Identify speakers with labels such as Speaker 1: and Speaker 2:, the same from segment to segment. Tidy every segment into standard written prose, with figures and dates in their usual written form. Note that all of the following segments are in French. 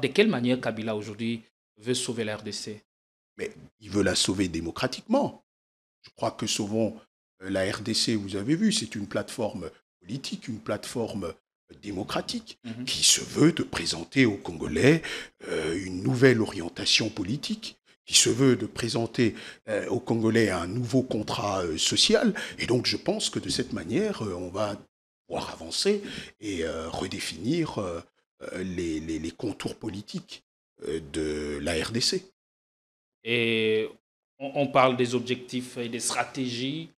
Speaker 1: De quelle manière Kabila aujourd'hui veut sauver la RDC?
Speaker 2: Mais il veut la sauver démocratiquement. Je crois que sauvons la RDC, vous avez vu, c'est une plateforme politique, une plateforme démocratique qui se veut de présenter aux Congolais une nouvelle orientation politique, qui se veut de présenter aux Congolais un nouveau contrat social. Et donc je pense que de cette manière, on va pouvoir avancer et redéfinir les contours politiques de la RDC.
Speaker 1: Et on parle des objectifs et des stratégies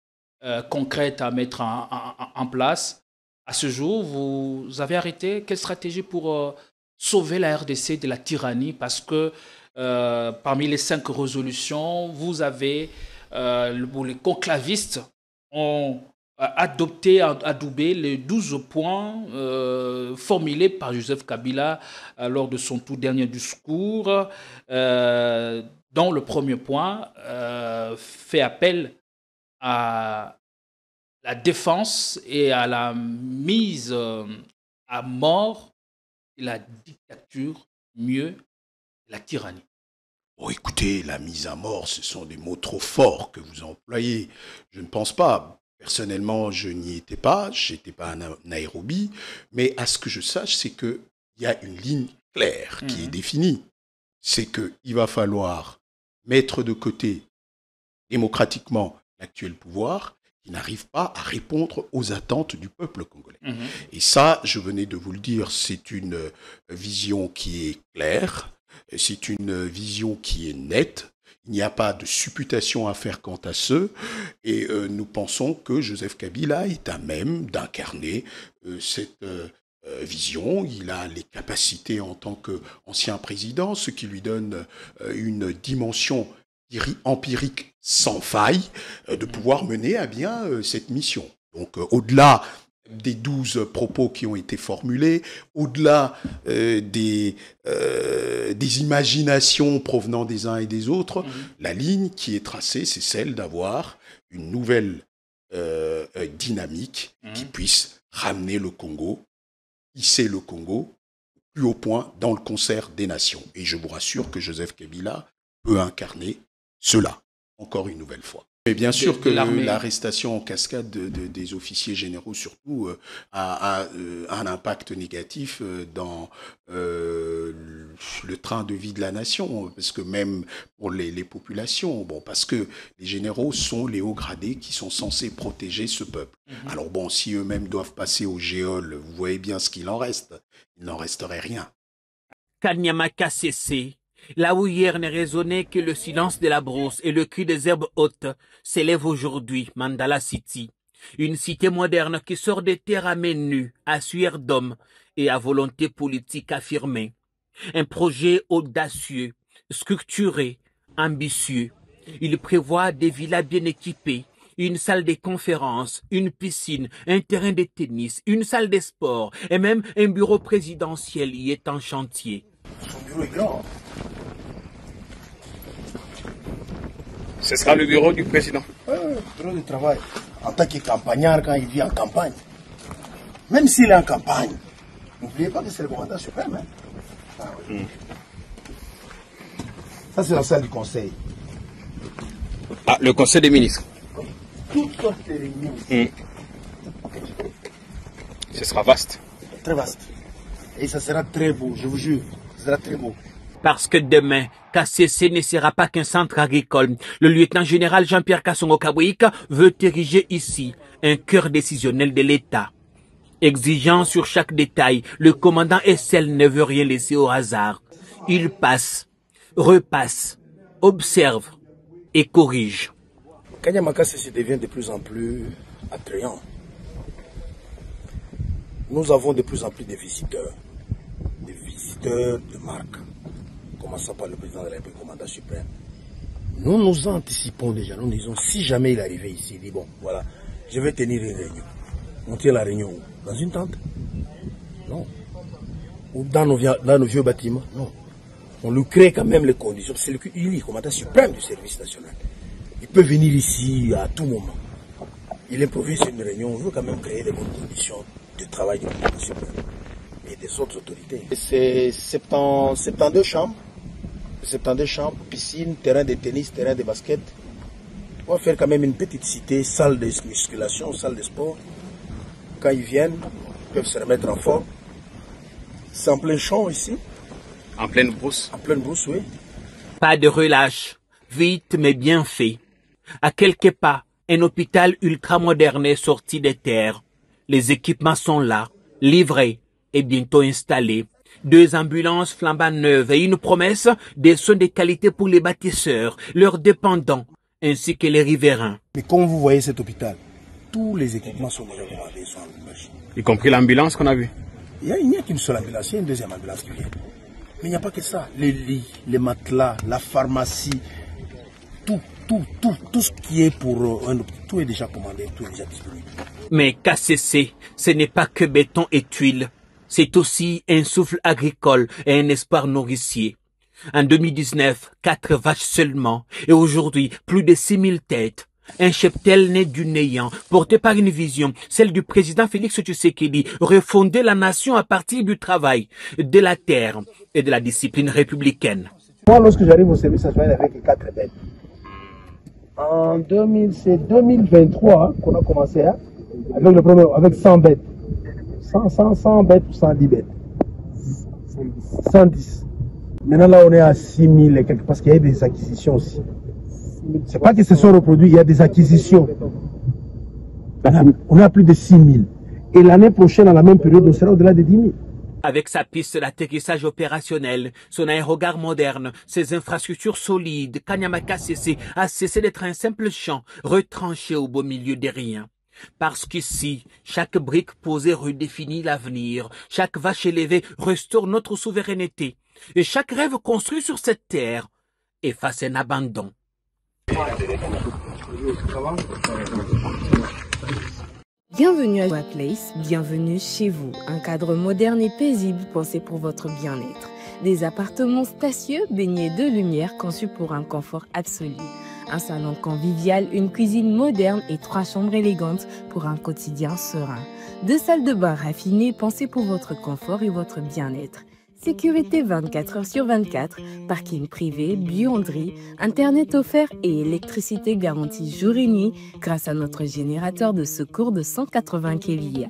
Speaker 1: concrètes à mettre en place. À ce jour, vous avez arrêté quelle stratégie pour sauver la RDC de la tyrannie? Parce que parmi les 5 résolutions, vous avez, les conclavistes ont adoubé les 12 points formulés par Joseph Kabila lors de son tout dernier discours, dont le premier point fait appel à la défense et à la mise à mort de la dictature, mieux la tyrannie.
Speaker 2: Oh, écoutez, la mise à mort, ce sont des mots trop forts que vous employez. Je ne pense pas. Personnellement, je n'y étais pas, je n'étais pas à Nairobi, mais à ce que je sache, c'est qu'il y a une ligne claire qui est définie. C'est qu'il va falloir mettre de côté démocratiquement l'actuel pouvoir qui n'arrive pas à répondre aux attentes du peuple congolais. Et ça, je venais de vous le dire, c'est une vision qui est claire, c'est une vision qui est nette. Il n'y a pas de supputation à faire quant à ce, et nous pensons que Joseph Kabila est à même d'incarner cette vision. Il a les capacités en tant qu'ancien président, ce qui lui donne une dimension empirique sans faille de pouvoir mener à bien cette mission. Donc au-delà des 12 propos qui ont été formulés, au-delà des imaginations provenant des uns et des autres, la ligne qui est tracée, c'est celle d'avoir une nouvelle dynamique qui puisse ramener le Congo, hisser le Congo plus haut point dans le concert des nations. Et je vous rassure que Joseph Kabila peut incarner cela, encore une nouvelle fois. Mais bien sûr que l'arrestation en cascade des officiers généraux, surtout, a un impact négatif dans le train de vie de la nation, parce que même pour les populations, bon, parce que les généraux sont les hauts gradés qui sont censés protéger ce peuple. Alors bon, si eux-mêmes doivent passer au géol, vous voyez bien ce qu'il en reste. Il n'en resterait rien.
Speaker 3: Kanyama Kassese. Là où hier ne résonnait que le silence de la brousse et le cri des herbes hautes, s'élève aujourd'hui Mandala City, une cité moderne qui sort des terres à main nue, à sueur d'homme et à volonté politique affirmée. Un projet audacieux, structuré, ambitieux. Il prévoit des villas bien équipées, une salle de conférences, une piscine, un terrain de tennis, une salle de sport et même un bureau présidentiel y est en chantier.
Speaker 4: Son bureau est grand.
Speaker 5: Ce sera le bureau du président.
Speaker 4: Bureau de travail. En tant que campagnard, quand il vit en campagne, même s'il est en campagne, n'oubliez pas que c'est le commandant suprême. Ça, c'est la salle du conseil.
Speaker 5: Ah, le conseil des ministres.
Speaker 4: Toutes sortes de réunions.
Speaker 5: Ce sera vaste.
Speaker 4: Très vaste. Et ça sera très beau, je vous jure. Ça sera très beau.
Speaker 3: Parce que demain, Kassese ne sera pas qu'un centre agricole. Le lieutenant-général Jean-Pierre Kassongo Kabouika veut ériger ici un cœur décisionnel de l'État. Exigeant sur chaque détail, le commandant SL ne veut rien laisser au hasard. Il passe, repasse, observe et corrige.
Speaker 4: Kanyama Kassese devient de plus en plus attrayant. Nous avons de plus en plus de visiteurs de marque. Commençant par le président de la République, commandant suprême. Nous nous anticipons déjà, nous disons, si jamais il arrivait ici, il dit, bon, voilà, je vais tenir une réunion. On tient la réunion où? Dans une tente? Non. Ou dans nos vieux bâtiments? Non. On lui crée quand même les conditions. C'est lui, le commandant suprême du service national. Il peut venir ici à tout moment. Il improvise une réunion, on veut quand même créer les bonnes conditions de travail du commandant suprême. et des autres autorités. C'est 72 chambres, piscine, terrain de tennis, terrain de basket. On va faire quand même une petite cité, salle de musculation, salle de sport. Quand ils viennent, ils peuvent se remettre en forme. C'est en plein champ ici.
Speaker 5: En pleine brousse.
Speaker 4: En pleine brousse, oui.
Speaker 3: Pas de relâche, vite mais bien fait. À quelques pas, un hôpital ultramoderne est sorti des terres. Les équipements sont là, livrés et bientôt installés. 2 ambulances flambant neuves et une promesse des soins de qualité pour les bâtisseurs, leurs dépendants, ainsi que les riverains.
Speaker 4: Mais comme vous voyez cet hôpital, tous les équipements sont déjà commandés, sont en marche.
Speaker 5: Y compris l'ambulance qu'on a vue.
Speaker 4: Il n'y a qu'une seule ambulance, il y a une deuxième ambulance qui vient. Mais il n'y a pas que ça. Les lits, les matelas, la pharmacie, tout ce qui est pour un hôpital, tout est déjà commandé, tout est déjà disponible.
Speaker 3: Mais KCC, ce n'est pas que béton et tuiles. C'est aussi un souffle agricole et un espoir nourricier. En 2019, 4 vaches seulement, et aujourd'hui, plus de 6000 têtes. Un cheptel né du néant, porté par une vision, celle du président Félix Tshisekedi, refonder la nation à partir du travail, de la terre et de la discipline républicaine.
Speaker 4: Moi, lorsque j'arrive au service national avec 4 bêtes, en 2023 qu'on a commencé avec 100 bêtes. 100 bêtes ou 110 bêtes. 110. Maintenant là on est à 6000 et quelques parce qu'il y a des acquisitions aussi. C'est pas que ce sont reproduits, il y a des acquisitions. On est à plus de 6000. Et l'année prochaine, à la même période, on sera au-delà de 10 000.
Speaker 3: Avec sa piste d'atterrissage opérationnel, son aérogare moderne, ses infrastructures solides, Kanyama KCC a cessé d'être un simple champ retranché au beau milieu des riens. Parce qu'ici, chaque brique posée redéfinit l'avenir, chaque vache élevée restaure notre souveraineté, et chaque rêve construit sur cette terre efface un abandon.
Speaker 6: Bienvenue à Joa Place, bienvenue chez vous. Un cadre moderne et paisible pensé pour votre bien-être. Des appartements spacieux baignés de lumière conçus pour un confort absolu. Un salon convivial, une cuisine moderne et 3 chambres élégantes pour un quotidien serein. 2 salles de bain raffinées pensées pour votre confort et votre bien-être. Sécurité 24 heures sur 24, parking privé, buanderie, internet offert et électricité garantie jour et nuit grâce à notre générateur de secours de 180 kVA.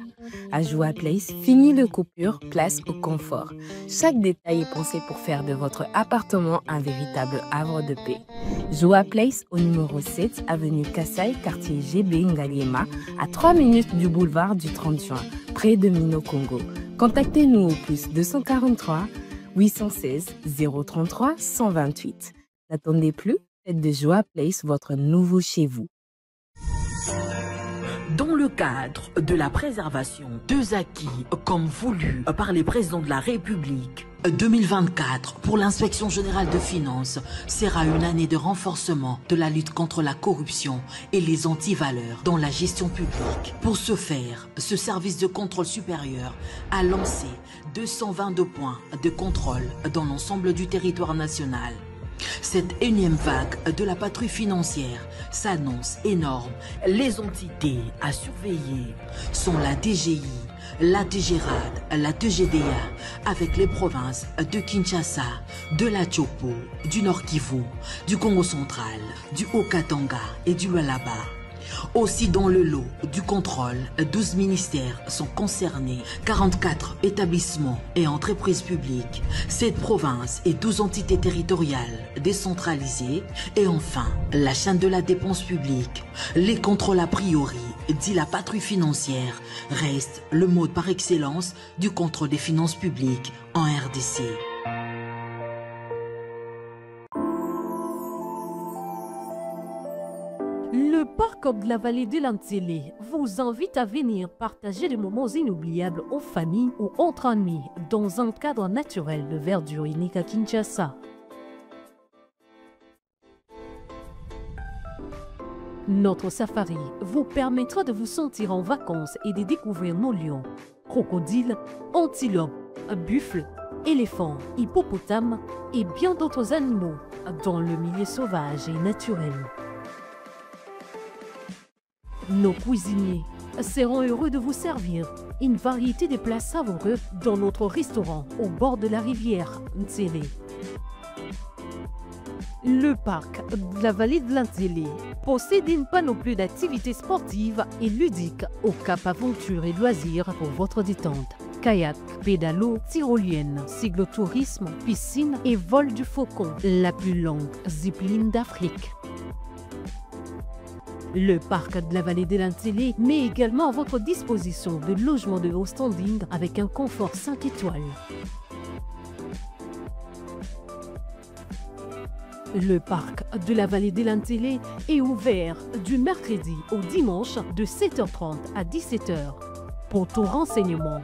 Speaker 6: À Joa Place, fini le coupure, place au confort. Chaque détail est pensé pour faire de votre appartement un véritable havre de paix. Joa Place au numéro 7, avenue Kassai, quartier GB Ngaliema, à 3 minutes du boulevard du 30 juin, près de Mino Congo. Contactez-nous au plus 243 816 033 128. N'attendez plus, faites de Joa Place votre nouveau chez vous.
Speaker 7: Dans le cadre de la préservation des acquis comme voulu par les présidents de la République, 2024 pour l'inspection générale de finances sera une année de renforcement de la lutte contre la corruption et les antivaleurs dans la gestion publique. Pour ce faire, ce service de contrôle supérieur a lancé 222 points de contrôle dans l'ensemble du territoire national. Cette énième vague de la patrouille financière s'annonce énorme. Les entités à surveiller sont la DGI, la DGRAD, la DGDA, avec les provinces de Kinshasa, de la Tchopo, du Nord Kivu, du Congo central, du Haut-Katanga et du Lualaba. Aussi dans le lot du contrôle, 12 ministères sont concernés, 44 établissements et entreprises publiques, 7 provinces et 12 entités territoriales décentralisées et enfin la chaîne de la dépense publique. Les contrôles a priori, dit la patrouille financière, restent le mode par excellence du contrôle des finances publiques en RDC.
Speaker 8: Le parc de la vallée de l'Antélé vous invite à venir partager des moments inoubliables aux familles ou entre amis dans un cadre naturel de verdure unique à Kinshasa. Notre safari vous permettra de vous sentir en vacances et de découvrir nos lions, crocodiles, antilopes, buffles, éléphants, hippopotames et bien d'autres animaux dans le milieu sauvage et naturel. Nos cuisiniers seront heureux de vous servir une variété de plats savoureux dans notre restaurant au bord de la rivière Ntsélé. Le parc de la vallée de l'Antilly possède une panoplie d'activités sportives et ludiques au Cap Aventure et Loisirs pour votre détente. Kayak, pédalo, tyrolienne, cyclotourisme, piscine et vol du faucon, la plus longue zipline d'Afrique. Le parc de la vallée de l'Antilly met également à votre disposition de logements de haut standing avec un confort 5 étoiles. Le parc de la vallée de l'Antilly est ouvert du mercredi au dimanche de 7h30 à 17h. Pour tout renseignement,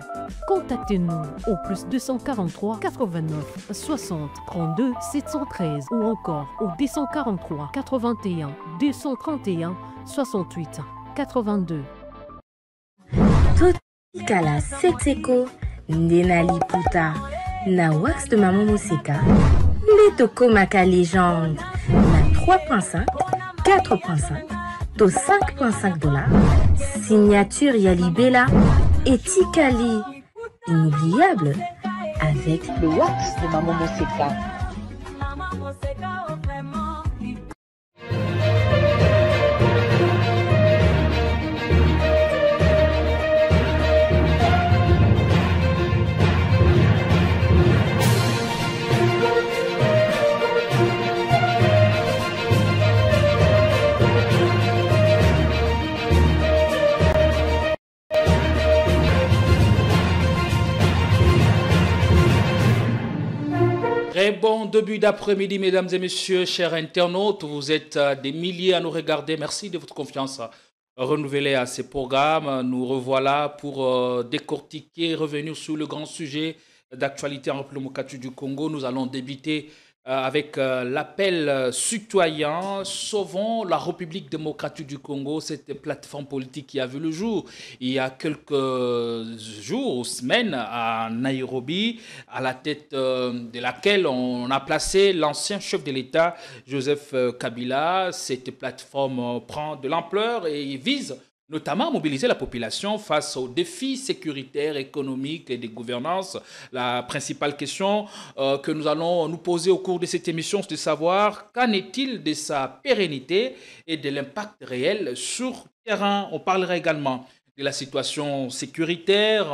Speaker 8: contactez-nous au plus 243 89 60 32 713 ou encore au 243 81 231 68 82.
Speaker 9: Tout kala setseko ndenali puta na wax de maman Moseka Letoko Maka légende na 3.5 4.5 to 5.5 $. Signature Yalibela et Tikali. Inoubliable avec le wax de maman Moseka.
Speaker 1: Très bon début d'après-midi, mesdames et messieurs, chers internautes. Vous êtes des milliers à nous regarder. Merci de votre confiance renouvelée à ces programmes. Nous revoilà pour décortiquer, revenir sur le grand sujet d'actualité en République du Congo. Nous allons débuter avec l'appel citoyen Sauvons la République démocratique du Congo, cette plateforme politique qui a vu le jour il y a quelques jours ou semaines à Nairobi, à la tête de laquelle on a placé l'ancien chef de l'État Joseph Kabila. Cette plateforme prend de l'ampleur et vise notamment mobiliser la population face aux défis sécuritaires, économiques et de gouvernance. La principale question que nous allons nous poser au cours de cette émission, c'est de savoir qu'en est-il de sa pérennité et de l'impact réel sur le terrain. On parlera également de la situation sécuritaire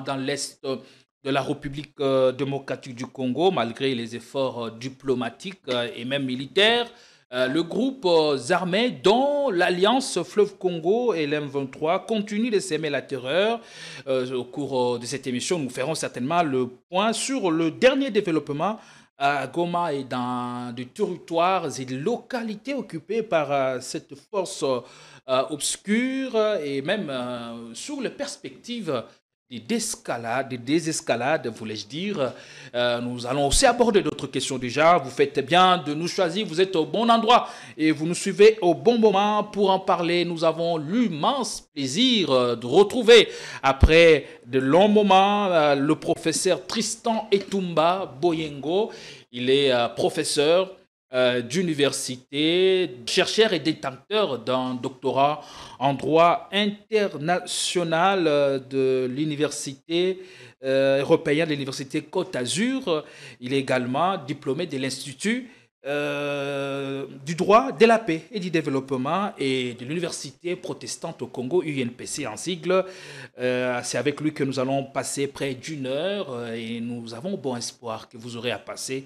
Speaker 1: dans l'Est de la République démocratique du Congo, malgré les efforts diplomatiques et même militaires. Le groupe armé dont l'Alliance Fleuve Congo et l'M23 continue de s'aimer la terreur. Au cours de cette émission, nous ferons certainement le point sur le dernier développement à Goma et dans des territoires et des localités occupées par cette force obscure et même sur les perspectives des désescalades, voulais-je dire. Nous allons aussi aborder d'autres questions déjà. Vous faites bien de nous choisir, vous êtes au bon endroit et vous nous suivez au bon moment pour en parler. Nous avons l'immense plaisir de retrouver, après de longs moments, le professeur Tristan Etumba Boyengo. Il est professeur d'université, chercheur et détenteur d'un doctorat en droit international de l'université européenne de l'université Côte d'Azur. Il est également diplômé de l'Institut du droit, de la paix et du développement et de l'université protestante au Congo, UNPC en sigle. C'est avec lui que nous allons passer près d'une heure et nous avons bon espoir que vous aurez à passer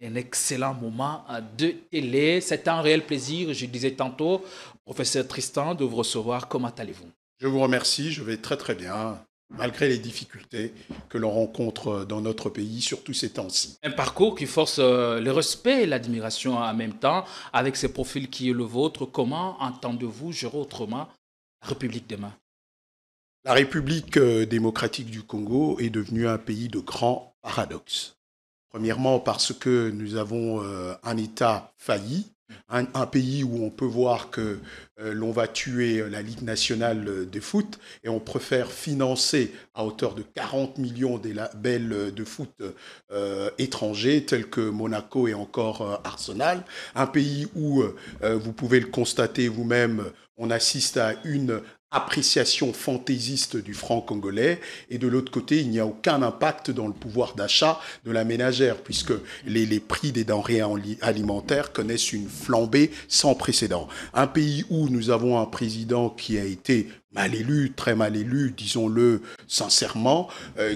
Speaker 1: un excellent moment de télé. C'est un réel plaisir, je disais tantôt, professeur Tristan, de vous recevoir. Comment allez-vous?
Speaker 2: Je vous remercie, je vais très très bien, malgré les difficultés que l'on rencontre dans notre pays, surtout ces temps-ci.
Speaker 1: Un parcours qui force le respect et l'admiration en même temps, avec ce profil qui est le vôtre. Comment entendez-vous gérer autrement la République demain?
Speaker 2: La République démocratique du Congo est devenue un pays de grands paradoxes. Premièrement, parce que nous avons un État failli, un pays où on peut voir que l'on va tuer la Ligue nationale de foot et on préfère financer à hauteur de 40 millions des labels de foot étrangers tels que Monaco et encore Arsenal. Un pays où, vous pouvez le constater vous-même, on assiste à une appréciation fantaisiste du franc congolais, et de l'autre côté, il n'y a aucun impact dans le pouvoir d'achat de la ménagère, puisque les prix des denrées alimentaires connaissent une flambée sans précédent. Un pays où nous avons un président qui a été mal élu, très mal élu, disons-le sincèrement,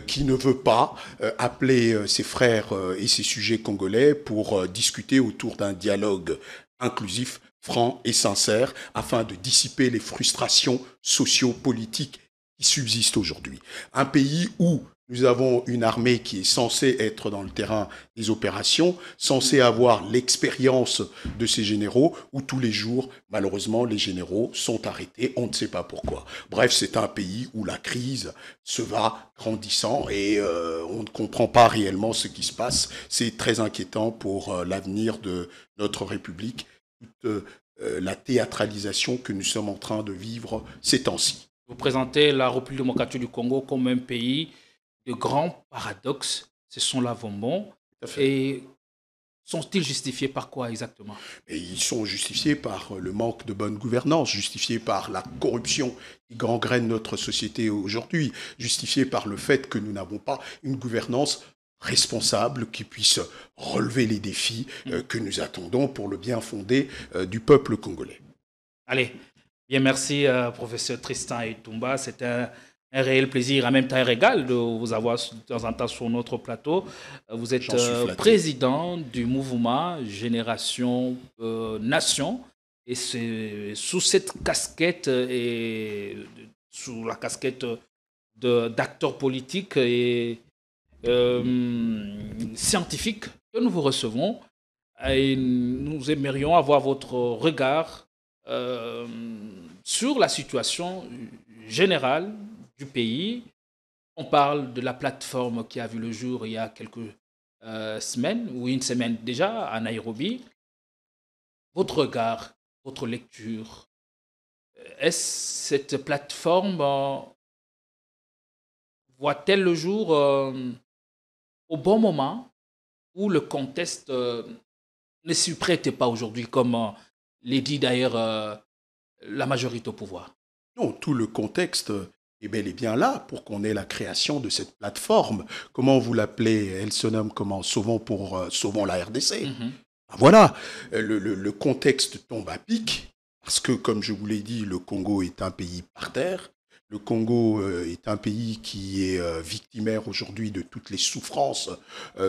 Speaker 2: qui ne veut pas appeler ses frères et ses sujets congolais pour discuter autour d'un dialogue inclusif, franc et sincère, afin de dissiper les frustrations socio-politiques qui subsistent aujourd'hui. Un pays où nous avons une armée qui est censée être dans le terrain des opérations, censée avoir l'expérience de ses généraux, où tous les jours, malheureusement, les généraux sont arrêtés, on ne sait pas pourquoi. Bref, c'est un pays où la crise se va grandissant et on ne comprend pas réellement ce qui se passe. C'est très inquiétant pour l'avenir de notre République. La théâtralisation que nous sommes en train de vivre ces temps-ci.
Speaker 1: Vous présentez la République démocratique du Congo comme un pays de grands paradoxes. Ce sont là vos mots. Et sont-ils justifiés par quoi exactement?
Speaker 2: Et ils sont justifiés par le manque de bonne gouvernance, justifiés par la corruption qui gangrène notre société aujourd'hui, justifiés par le fait que nous n'avons pas une gouvernance responsable qui puisse relever les défis que nous attendons pour le bien fondé du peuple congolais.
Speaker 1: Allez, bien merci professeur Tristan Etumba, c'est un réel plaisir, en même temps un régal de vous avoir de temps en temps sur notre plateau. Vous êtes président du mouvement Génération Nation et c'est sous cette casquette et sous la casquette d'acteur politique et scientifique que nous vous recevons et nous aimerions avoir votre regard sur la situation générale du pays. On parle de la plateforme qui a vu le jour il y a quelques semaines, ou une semaine déjà, à Nairobi. Votre regard, votre lecture, est-ce cette plateforme voit-elle le jour au bon moment où le contexte ne s'y prête pas aujourd'hui, comme l'a dit d'ailleurs la majorité au pouvoir?
Speaker 2: Non, tout le contexte est bel et bien là pour qu'on ait la création de cette plateforme. Comment vous l'appelez? Elle se nomme comment? Sauvons la RDC. Voilà, le contexte tombe à pic parce que, comme je vous l'ai dit, le Congo est un pays par terre. Le Congo est un pays qui est victimaire aujourd'hui de toutes les souffrances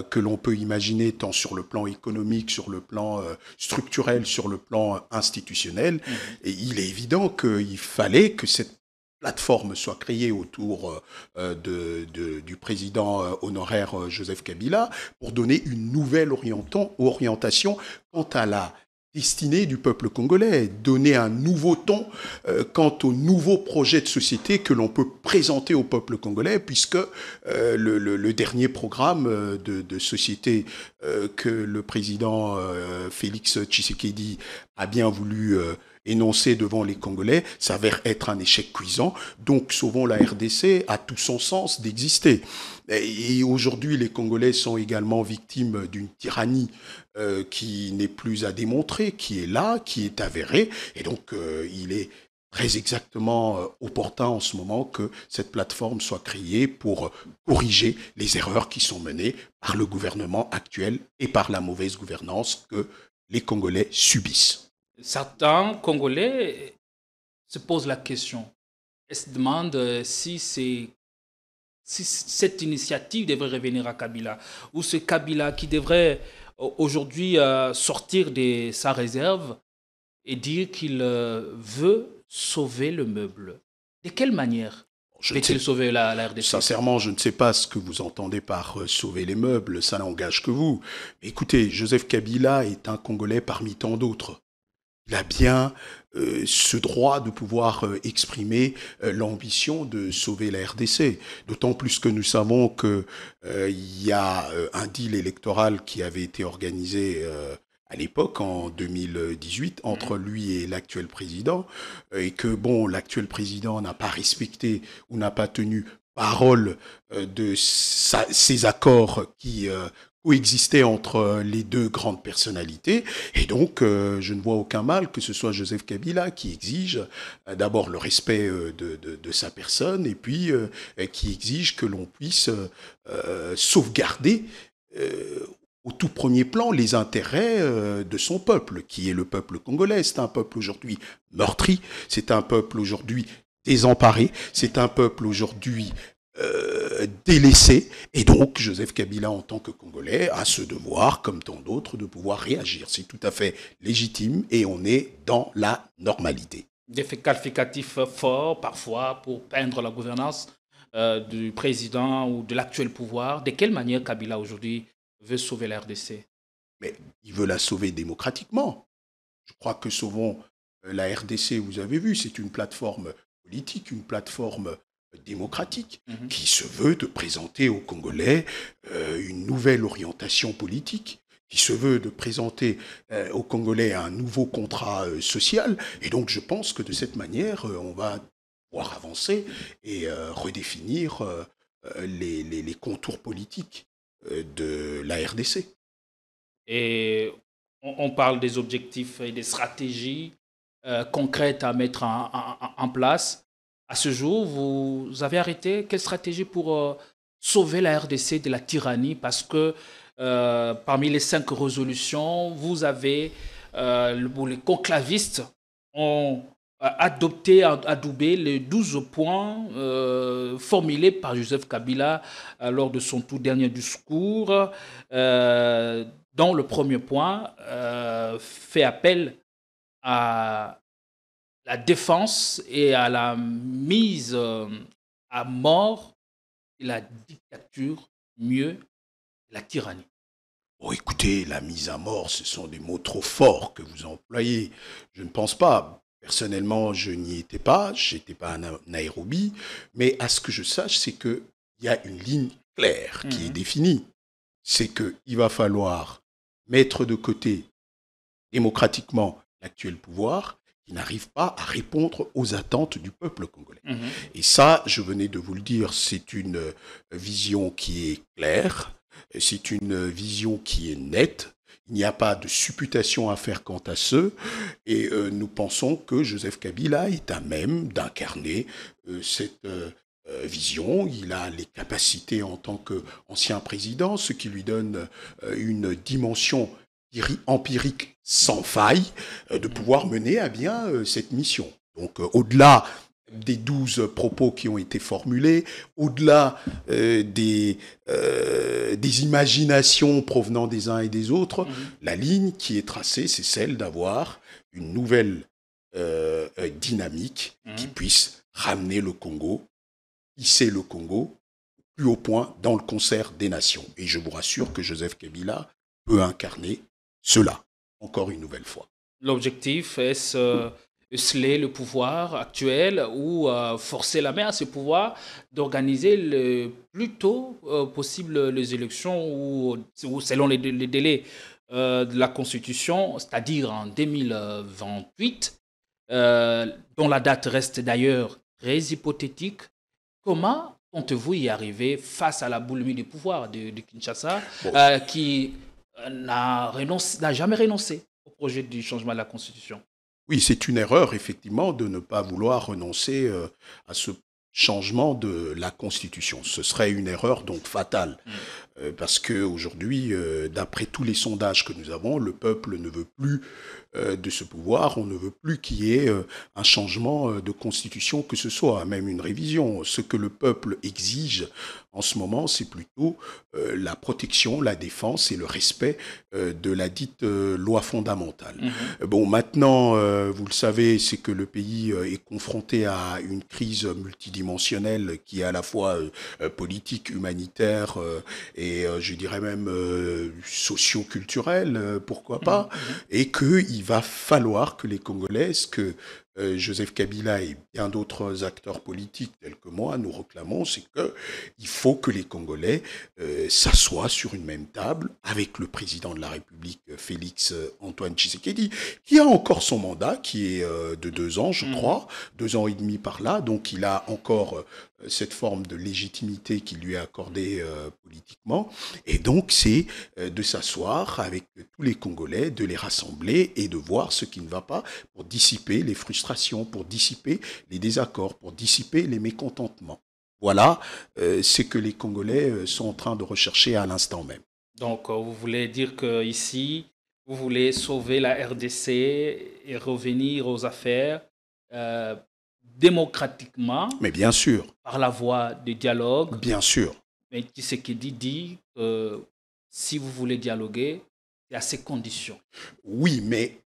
Speaker 2: que l'on peut imaginer, tant sur le plan économique, sur le plan structurel, sur le plan institutionnel. Et il est évident qu'il fallait que cette plateforme soit créée autour du président honoraire Joseph Kabila pour donner une nouvelle orientation quant à la destinée du peuple congolais, donner un nouveau ton quant au nouveau projet de société que l'on peut présenter au peuple congolais, puisque le dernier programme de société que le président Félix Tshisekedi a bien voulu énoncé devant les Congolais s'avère être un échec cuisant. Donc, Sauvons la RDC a tout son sens d'exister. Et aujourd'hui, les Congolais sont également victimes d'une tyrannie qui n'est plus à démontrer, qui est là, qui est avérée. Et donc, il est très exactement opportun en ce moment que cette plateforme soit créée pour corriger les erreurs qui sont menées par le gouvernement actuel et par la mauvaise gouvernance que les Congolais subissent.
Speaker 1: Certains Congolais se posent la question et se demandent si cette initiative devrait revenir à Kabila, ou c'est Kabila qui devrait aujourd'hui sortir de sa réserve et dire qu'il veut sauver le meuble. De quelle manière peut-il sauver la RDC?
Speaker 2: Sincèrement, je ne sais pas ce que vous entendez par sauver les meubles, ça n'engage que vous. Mais écoutez, Joseph Kabila est un Congolais parmi tant d'autres. Il a bien ce droit de pouvoir exprimer l'ambition de sauver la RDC. D'autant plus que nous savons qu'il y a un deal électoral qui avait été organisé à l'époque, en 2018, entre lui et l'actuel président, et que, bon, l'actuel président n'a pas respecté ou n'a pas tenu parole de ces accords qui coexister entre les deux grandes personnalités. Et donc, je ne vois aucun mal que ce soit Joseph Kabila qui exige d'abord le respect de sa personne et puis qui exige que l'on puisse sauvegarder au tout premier plan les intérêts de son peuple, qui est le peuple congolais. C'est un peuple aujourd'hui meurtri, c'est un peuple aujourd'hui désemparé, c'est un peuple aujourd'hui délaissé. Et donc, Joseph Kabila, en tant que Congolais, a ce devoir, comme tant d'autres, de pouvoir réagir. C'est tout à fait légitime et on est dans la normalité.
Speaker 1: Des faits qualificatifs forts, parfois, pour peindre la gouvernance du président ou de l'actuel pouvoir. De quelle manière Kabila, aujourd'hui, veut sauver la RDC?
Speaker 2: Mais il veut la sauver démocratiquement. Je crois que sauvons la RDC, vous avez vu, c'est une plateforme politique, une plateforme démocratique qui se veut de présenter aux Congolais une nouvelle orientation politique, qui se veut de présenter aux Congolais un nouveau contrat social. Et donc je pense que de cette manière, on va pouvoir avancer et redéfinir les contours politiques de la RDC.
Speaker 1: Et on parle des objectifs et des stratégies concrètes à mettre en place. À ce jour, vous avez arrêté quelle stratégie pour sauver la RDC de la tyrannie? Parce que parmi les 5 résolutions, vous avez, les conclavistes ont adoubé les 12 points formulés par Joseph Kabila lors de son tout dernier discours, dont le premier point fait appel à la défense et à la mise à mort de la dictature, mieux la tyrannie.
Speaker 2: Oh, écoutez, la mise à mort, ce sont des mots trop forts que vous employez. Je ne pense pas. Personnellement, je n'y étais pas. Je n'étais pas à Nairobi. Mais à ce que je sache, c'est qu'il y a une ligne claire qui est définie. C'est qu'il va falloir mettre de côté démocratiquement l'actuel pouvoir qui n'arrive pas à répondre aux attentes du peuple congolais. Et ça, je venais de vous le dire, c'est une vision qui est claire, c'est une vision qui est nette. Il n'y a pas de supputation à faire quant à ce. Et nous pensons que Joseph Kabila est à même d'incarner cette vision. Il a les capacités en tant qu'ancien président, ce qui lui donne une dimension empirique sans faille de pouvoir mener à bien cette mission. Donc au-delà des 12 propos qui ont été formulés, au-delà des imaginations provenant des uns et des autres, la ligne qui est tracée, c'est celle d'avoir une nouvelle dynamique qui puisse ramener le Congo, hisser le Congo plus haut point dans le concert des nations. Et je vous rassure que Joseph Kabila peut incarner cela, encore une nouvelle fois.
Speaker 1: L'objectif est sceller le pouvoir actuel ou forcer la main à ce pouvoir d'organiser le plus tôt possible les élections ou selon les délais de la Constitution, c'est-à-dire en 2028, dont la date reste d'ailleurs très hypothétique. Comment comptez-vous y arriver face à la boulimie du pouvoir de Kinshasa qui n'a jamais renoncé au projet du changement de la Constitution?
Speaker 2: Oui, c'est une erreur, effectivement, de ne pas vouloir renoncer à ce changement de la Constitution. Ce serait une erreur donc fatale, parce qu'aujourd'hui, d'après tous les sondages que nous avons, le peuple ne veut plus de ce pouvoir, on ne veut plus qu'il y ait un changement de Constitution, que ce soit même une révision. Ce que le peuple exige en ce moment, c'est plutôt la protection, la défense et le respect de la dite loi fondamentale. Bon, maintenant, vous le savez, c'est que le pays est confronté à une crise multidimensionnelle qui est à la fois politique, humanitaire et je dirais même socio-culturelle, pourquoi pas, et qu'il va falloir que les Congolais, que Joseph Kabila et bien d'autres acteurs politiques tels que moi, nous réclamons, c'est qu'il faut que les Congolais s'assoient sur une même table avec le président de la République, Félix Antoine Tshisekedi, qui a encore son mandat, qui est de 2 ans, je crois, 2 ans et demi par là, donc il a encore cette forme de légitimité qui lui est accordée politiquement. Et donc, c'est de s'asseoir avec tous les Congolais, de les rassembler et de voir ce qui ne va pas pour dissiper les frustrations, pour dissiper les désaccords, pour dissiper les mécontentements. Voilà ce que les Congolais sont en train de rechercher à l'instant même.
Speaker 1: Donc, vous voulez dire qu'ici, vous voulez sauver la RDC et revenir aux affaires démocratiquement.
Speaker 2: Mais bien sûr.
Speaker 1: Par la voie du dialogue.
Speaker 2: Bien sûr.
Speaker 1: Mais Tshisekedi dit que si vous voulez dialoguer, c'est à ces conditions.
Speaker 2: Oui, mais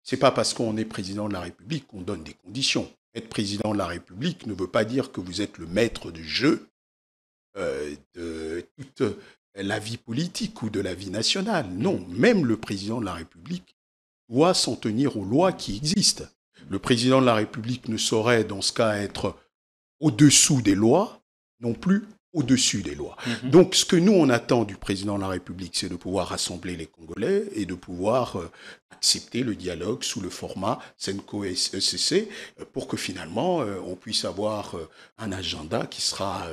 Speaker 2: c'est pas parce qu'on est président de la République qu'on donne des conditions. Être président de la République ne veut pas dire que vous êtes le maître du jeu de toute la vie politique ou de la vie nationale. Non, même le président de la République doit s'en tenir aux lois qui existent. Le président de la République ne saurait, dans ce cas, être au-dessous des lois, non plus au-dessus des lois. Donc, ce que nous, on attend du président de la République, c'est de pouvoir rassembler les Congolais et de pouvoir accepter le dialogue sous le format Senko-ECC pour que finalement, on puisse avoir un agenda qui sera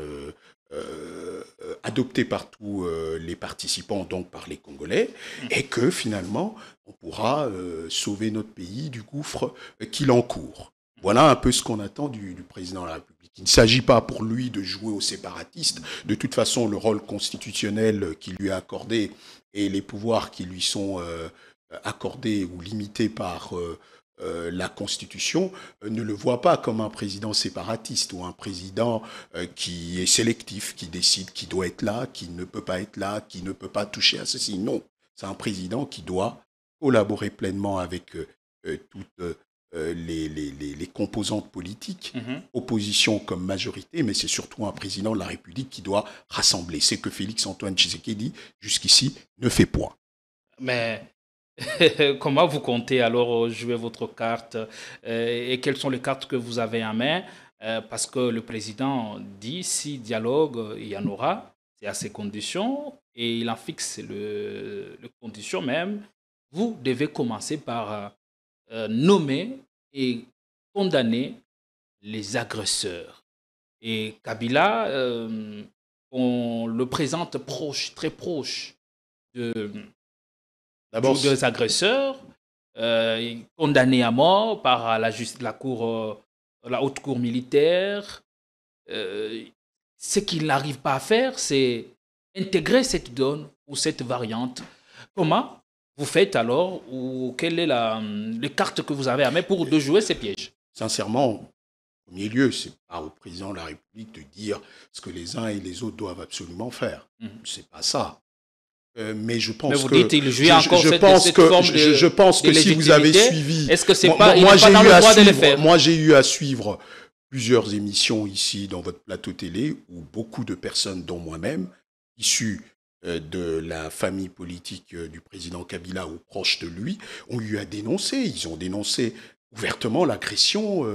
Speaker 2: adopté par tous les participants, donc par les Congolais, et que finalement, on pourra sauver notre pays du gouffre qu'il encourt. Voilà un peu ce qu'on attend du président de la République. Il ne s'agit pas pour lui de jouer aux séparatistes. De toute façon, le rôle constitutionnel qui lui est accordé et les pouvoirs qui lui sont accordés ou limités par la Constitution ne le voit pas comme un président séparatiste ou un président qui est sélectif, qui décide qui doit être là, qui ne peut pas être là, qui ne peut pas toucher à ceci. Non, c'est un président qui doit collaborer pleinement avec toutes les composantes politiques, opposition comme majorité, mais c'est surtout un président de la République qui doit rassembler. C'est que Félix Antoine Tshisekedi, jusqu'ici, ne fait point.
Speaker 1: Mais comment vous comptez alors jouer votre carte et quelles sont les cartes que vous avez en main? Parce que le président dit si dialogue, il y en aura, c'est à ces conditions, et il en fixe les conditions même. Vous devez commencer par nommer et condamner les agresseurs. Et Kabila, on le présente proche, très proche des agresseurs, condamnés à mort par la haute cour militaire. Ce qu'il n'arrive pas à faire, c'est intégrer cette donne ou cette variante. Comment vous faites alors, ou quelle est les cartes que vous avez à main pour de jouer ces pièges?
Speaker 2: Sincèrement, au premier lieu, c'est pas au président de la République de dire ce que les uns et les autres doivent absolument faire. C'est pas ça. Mais je pense
Speaker 1: vous dites, il joue encore cette forme
Speaker 2: je pense que si vous avez suivi,
Speaker 1: est-ce que c'est pas, il n'est pas dans le droit de les faire?
Speaker 2: Moi, j'ai eu à suivre plusieurs émissions ici dans votre plateau télé où beaucoup de personnes, dont moi-même, issues de la famille politique du président Kabila ou proches de lui, ont eu à dénoncer. Ils ont dénoncé ouvertement l'agression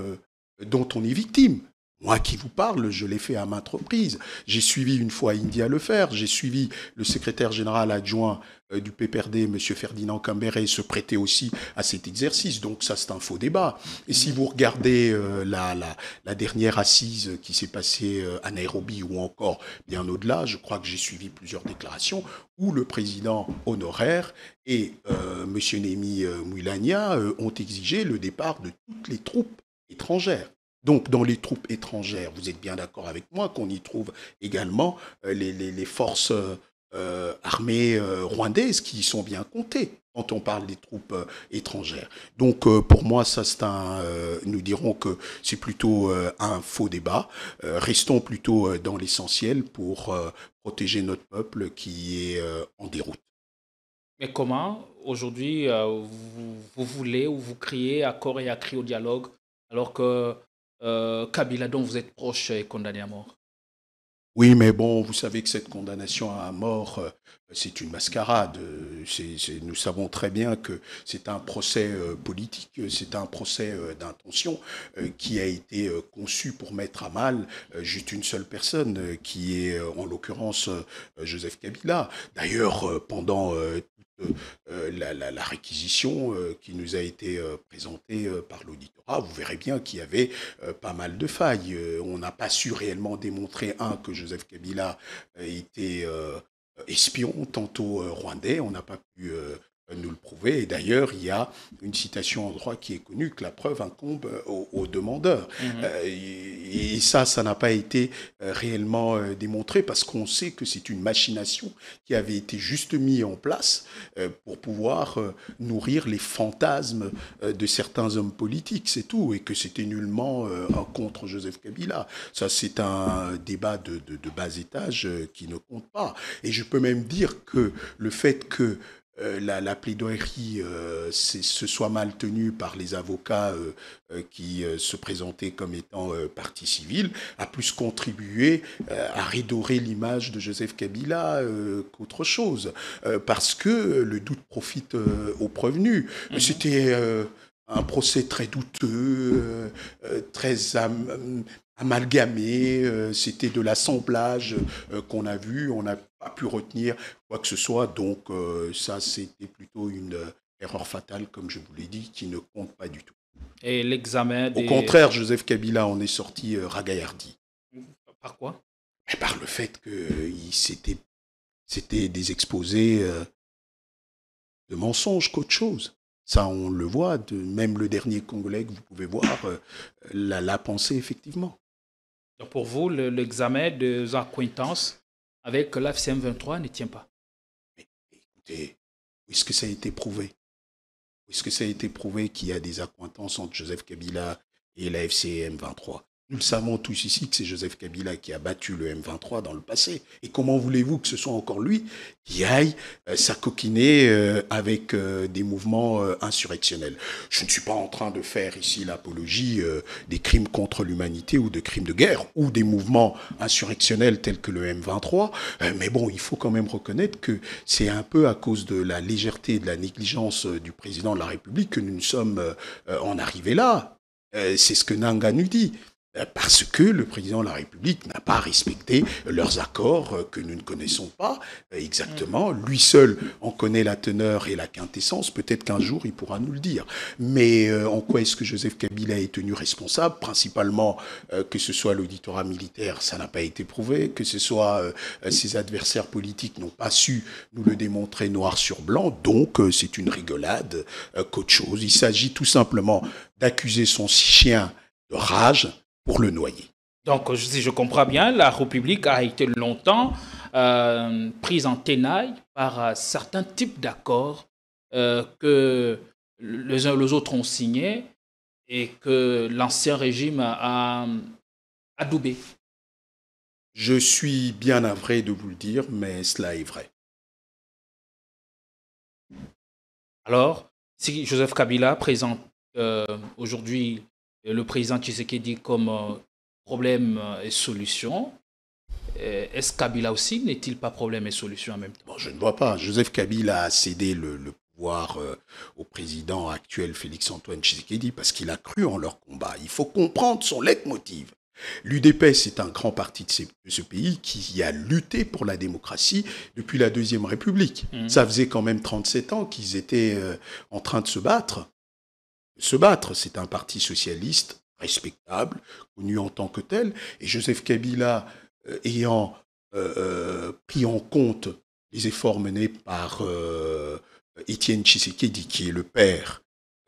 Speaker 2: dont on est victime. Moi qui vous parle, je l'ai fait à maintes reprises. J'ai suivi une fois India le faire, j'ai suivi le secrétaire général adjoint du PPRD, M. Ferdinand Kambere, se prêter aussi à cet exercice. Donc ça, c'est un faux débat. Et si vous regardez la dernière assise qui s'est passée à Nairobi ou encore bien au-delà, je crois que j'ai suivi plusieurs déclarations où le président honoraire et M. Némi Moulania ont exigé le départ de toutes les troupes étrangères. Donc, dans les troupes étrangères, vous êtes bien d'accord avec moi qu'on y trouve également les forces armées rwandaises qui y sont bien comptées quand on parle des troupes étrangères. Donc, pour moi, ça, nous dirons que c'est plutôt un faux débat. Restons plutôt dans l'essentiel pour protéger notre peuple qui est en déroute.
Speaker 1: Mais comment, aujourd'hui, vous voulez ou vous criez à corps et à cri au dialogue alors que Kabila, dont vous êtes proche, est condamné à mort?
Speaker 2: Oui, mais bon, vous savez que cette condamnation à mort, c'est une mascarade. Nous savons très bien que c'est un procès politique, c'est un procès d'intention qui a été conçu pour mettre à mal juste une seule personne, qui est en l'occurrence Joseph Kabila. D'ailleurs, pendant la réquisition qui nous a été présentée par l'auditorat, vous verrez bien qu'il y avait pas mal de failles. On n'a pas su réellement démontrer, que Joseph Kabila était espion, tantôt rwandais, on n'a pas pu nous le prouver. Et d'ailleurs, il y a une citation en droit qui est connue, que la preuve incombe aux demandeurs. Et ça n'a pas été réellement démontré, parce qu'on sait que c'est une machination qui avait été juste mise en place pour pouvoir nourrir les fantasmes de certains hommes politiques, c'est tout, et que c'était nullement contre Joseph Kabila. Ça, c'est un débat de bas étage qui ne compte pas. Et je peux même dire que le fait que la plaidoirie se soit mal tenue par les avocats qui se présentaient comme étant partie civile a plus contribué à redorer l'image de Joseph Kabila qu'autre chose, parce que le doute profite aux prévenus. C'était un procès très douteux, très amalgamé, c'était de l'assemblage qu'on a vu, on n'a pas pu retenir quoi que ce soit, donc ça c'était plutôt une erreur fatale, comme je vous l'ai dit, qui ne compte pas du tout.
Speaker 1: Et l'examen
Speaker 2: Au contraire, Joseph Kabila en est sorti ragaillardi.
Speaker 1: Par quoi?
Speaker 2: Et par le fait que c'était des exposés de mensonges qu'autre chose. Ça, on le voit, même le dernier Congolais que vous pouvez voir, l'a pensé effectivement.
Speaker 1: Donc pour vous, l'examen des accointances avec l'AFCM 23 ne tient pas?
Speaker 2: Mais écoutez, où est-ce que ça a été prouvé? Où est-ce que ça a été prouvé qu'il y a des accointances entre Joseph Kabila et la FCM 23? Nous le savons tous ici que c'est Joseph Kabila qui a battu le M23 dans le passé. Et comment voulez-vous que ce soit encore lui qui aille s'acoquiner avec des mouvements insurrectionnels? Je ne suis pas en train de faire ici l'apologie des crimes contre l'humanité ou de crimes de guerre ou des mouvements insurrectionnels tels que le M23. Mais bon, il faut quand même reconnaître que c'est un peu à cause de la légèreté et de la négligence du président de la République que nous sommes en arrivés là. C'est ce que Nanga nous dit. Parce que le président de la République n'a pas respecté leurs accords que nous ne connaissons pas exactement. Lui seul en connaît la teneur et la quintessence. Peut-être qu'un jour, il pourra nous le dire. Mais en quoi est-ce que Joseph Kabila est tenu responsable? Principalement, que ce soit l'auditorat militaire, ça n'a pas été prouvé. Que ce soit ses adversaires politiques n'ont pas su nous le démontrer noir sur blanc. Donc, c'est une rigolade qu'autre chose. Il s'agit tout simplement d'accuser son chien de rage pour le noyer.
Speaker 1: Donc, si je comprends bien, la République a été longtemps prise en tenaille par certains types d'accords que les uns et les autres ont signés et que l'ancien régime a adoubé.
Speaker 2: Je suis bien navré de vous le dire, mais cela est vrai.
Speaker 1: Alors, si Joseph Kabila présente aujourd'hui le président Tshisekedi comme problème et solution, est-ce Kabila aussi n'est-il pas problème et solution en même temps?
Speaker 2: Bon, je ne vois pas. Joseph Kabila a cédé le pouvoir au président actuel Félix-Antoine Tshisekedi parce qu'il a cru en leur combat. Il faut comprendre son leitmotiv. L'UDPS est un grand parti de ce pays qui a lutté pour la démocratie depuis la Deuxième République. Ça faisait quand même 37 ans qu'ils étaient en train de se battre. C'est un parti socialiste respectable, connu en tant que tel. Et Joseph Kabila, ayant pris en compte les efforts menés par Étienne Tshisekedi, qui est le père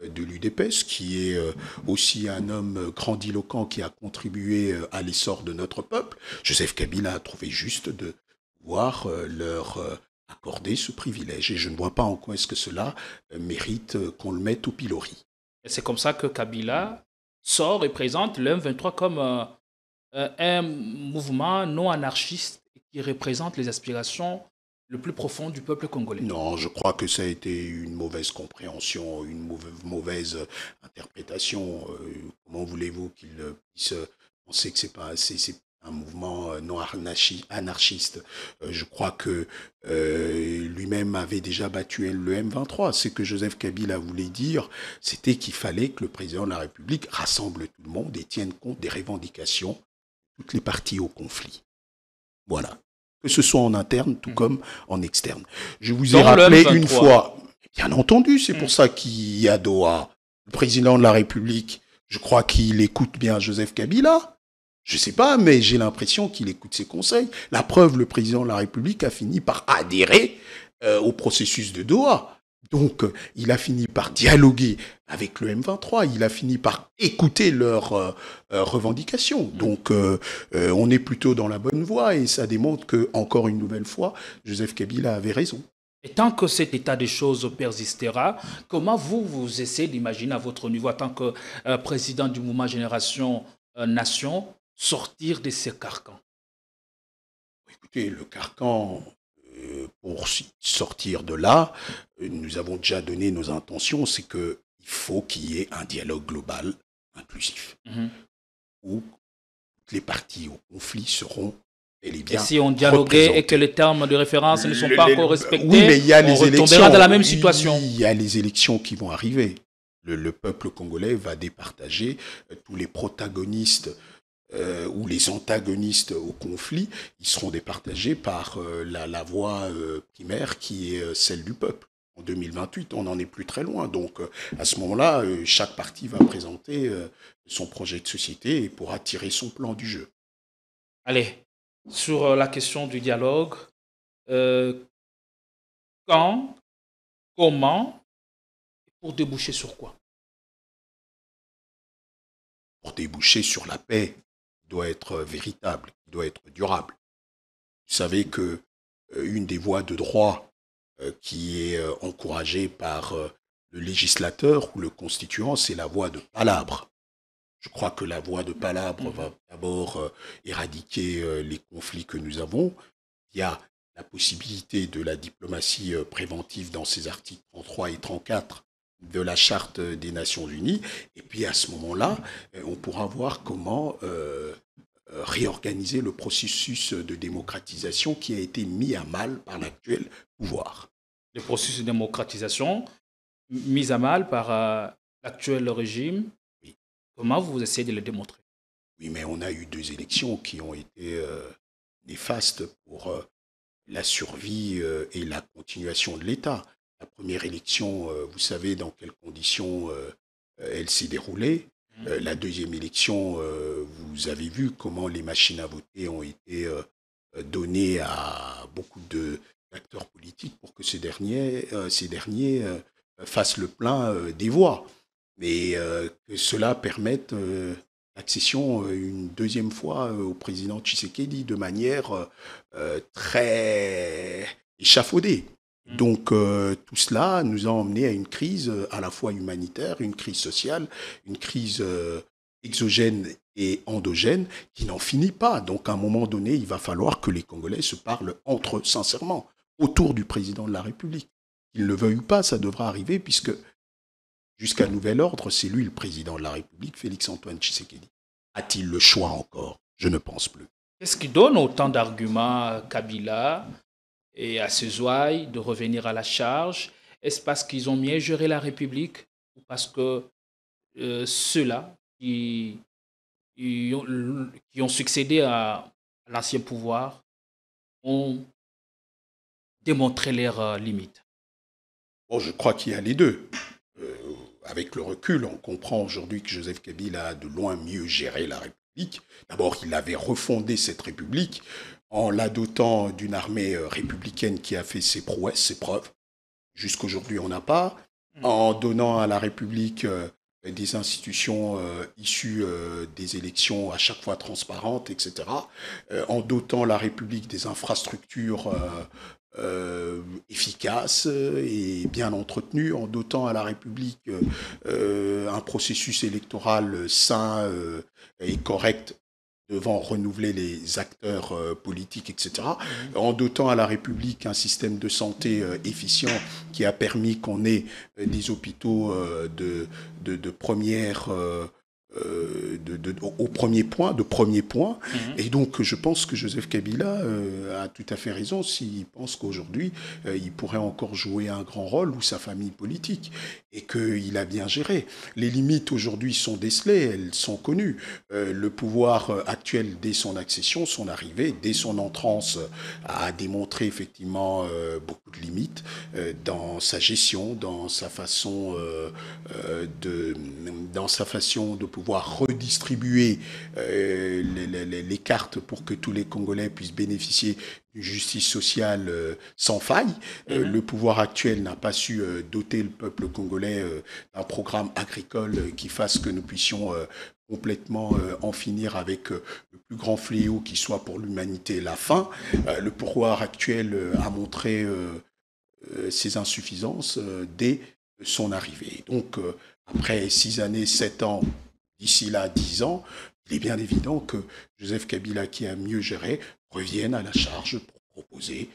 Speaker 2: de l'UDPS, qui est aussi un homme grandiloquent qui a contribué à l'essor de notre peuple, Joseph Kabila a trouvé juste de pouvoir leur accorder ce privilège. Et je ne vois pas en quoi est-ce que cela mérite qu'on le mette au pilori.
Speaker 1: Et c'est comme ça que Kabila sort et présente le M23 comme un mouvement non anarchiste qui représente les aspirations le plus profond du peuple congolais.
Speaker 2: Non, je crois que ça a été une mauvaise compréhension, une mauvaise interprétation. Comment voulez-vous qu'il puisse penser que c'est un mouvement non anarchiste. Je crois que lui-même avait déjà battu le M23. Ce que Joseph Kabila voulait dire, c'était qu'il fallait que le président de la République rassemble tout le monde et tienne compte des revendications de toutes les parties au conflit. Voilà. Que ce soit en interne, tout comme en externe. Je vous ai rappelé une fois, bien entendu, c'est pour ça qu'il y a Doha. Le président de la République, je crois qu'il écoute bien Joseph Kabila. Je ne sais pas, mais j'ai l'impression qu'il écoute ses conseils. La preuve, le président de la République a fini par adhérer au processus de Doha. Donc, il a fini par dialoguer avec le M23. Il a fini par écouter leurs revendications. Donc, on est plutôt dans la bonne voie et ça démontre que, encore une nouvelle fois, Joseph Kabila avait raison.
Speaker 1: Et tant que cet état des choses persistera, comment vous essayez d'imaginer à votre niveau, en tant que président du mouvement Génération Nation, sortir de ces carcans?
Speaker 2: Écoutez, le carcan, pour sortir de là, nous avons déjà donné nos intentions, c'est qu'il faut qu'il y ait un dialogue global, inclusif, où toutes les parties au conflit seront bel et bien.
Speaker 1: Et si on dialoguait et que les termes de référence ne sont pas encore respectés,
Speaker 2: oui, mais il y a les
Speaker 1: on retombera dans la même situation.
Speaker 2: Il y a les élections qui vont arriver. Le peuple congolais va départager tous les protagonistes ou les antagonistes au conflit, ils seront départagés par la voie primaire qui est celle du peuple. En 2028, on n'en est plus très loin. Donc, à ce moment-là, chaque parti va présenter son projet de société et pourra tirer son plan du jeu.
Speaker 1: Allez, sur la question du dialogue, quand, comment, pour déboucher sur quoi?
Speaker 2: Pour déboucher sur la paix, doit être véritable, doit être durable. Vous savez que une des voies de droit qui est encouragée par le législateur ou le constituant, c'est la voie de palabre. Je crois que la voie de palabre va d'abord éradiquer les conflits que nous avons. Il y a la possibilité de la diplomatie préventive dans ces articles 33 et 34 de la Charte des Nations Unies. Et puis à ce moment-là, on pourra voir comment réorganiser le processus de démocratisation qui a été mis à mal par l'actuel pouvoir.
Speaker 1: Le processus de démocratisation mis à mal par l'actuel régime,
Speaker 2: oui.
Speaker 1: Comment vous essayez de le démontrer?
Speaker 2: Oui, mais on a eu 2 élections qui ont été néfastes pour la survie et la continuation de l'État. La première élection, vous savez dans quelles conditions elle s'est déroulée. La deuxième élection, vous avez vu comment les machines à voter ont été données à beaucoup d'acteurs politiques pour que ces derniers fassent le plein des voix. Mais que cela permette l'accession une deuxième fois au président Tshisekedi de manière très échafaudée. Donc tout cela nous a emmené à une crise à la fois humanitaire, une crise sociale, une crise exogène et endogène qui n'en finit pas. Donc à un moment donné, il va falloir que les Congolais se parlent entre eux sincèrement autour du président de la République. Qu'ils ne le veuillent pas, ça devra arriver puisque jusqu'à nouvel ordre, c'est lui le président de la République, Félix-Antoine Tshisekedi. A-t-il le choix encore? Je ne pense plus.
Speaker 1: Qu'est-ce qui donne autant d'arguments à Kabila et à Sezouaï de revenir à la charge? Est-ce parce qu'ils ont mieux géré la République ou parce que ceux-là qui ont succédé à l'ancien pouvoir ont démontré leurs limites?
Speaker 2: Bon, je crois qu'il y a les deux. Avec le recul, on comprend aujourd'hui que Joseph Kabila a de loin mieux géré la République. D'abord, il avait refondé cette République en la dotant d'une armée républicaine qui a fait ses prouesses, ses preuves. Jusqu'aujourd'hui, on n'a pas. En donnant à la République des institutions issues des élections à chaque fois transparentes, etc. En dotant la République des infrastructures efficaces et bien entretenues, en dotant à la République un processus électoral sain et correct devant renouveler les acteurs politiques, etc. En dotant à la République un système de santé efficient qui a permis qu'on ait des hôpitaux de première au premier point, Et donc, je pense que Joseph Kabila a tout à fait raison s'il pense qu'aujourd'hui, il pourrait encore jouer un grand rôle, ou sa famille politique, et qu'il a bien géré. Les limites aujourd'hui sont décelées, elles sont connues. Le pouvoir actuel, dès son accession, son arrivée, dès son entrance, a démontré effectivement beaucoup de limites dans sa gestion, dans sa façon de pouvoir redistribuer les cartes pour que tous les Congolais puissent bénéficier d'une justice sociale sans faille. Le pouvoir actuel n'a pas su doter le peuple congolais d'un programme agricole qui fasse que nous puissions complètement en finir avec le plus grand fléau qui soit pour l'humanité, la faim. Le pouvoir actuel a montré ses insuffisances dès son arrivée. Donc, après 6 années, 7 ans, d'ici là 10 ans, il est bien évident que Joseph Kabila, qui a mieux géré, revienne à la charge pour proposer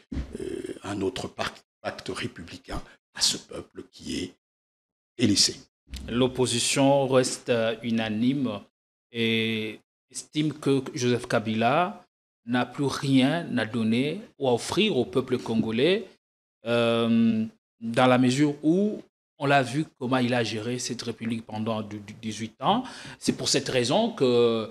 Speaker 2: un autre pacte républicain à ce peuple qui est laissé.
Speaker 1: L'opposition reste unanime et estime que Joseph Kabila n'a plus rien à donner ou à offrir au peuple congolais dans la mesure où on l'a vu comment il a géré cette république pendant 18 ans. C'est pour cette raison que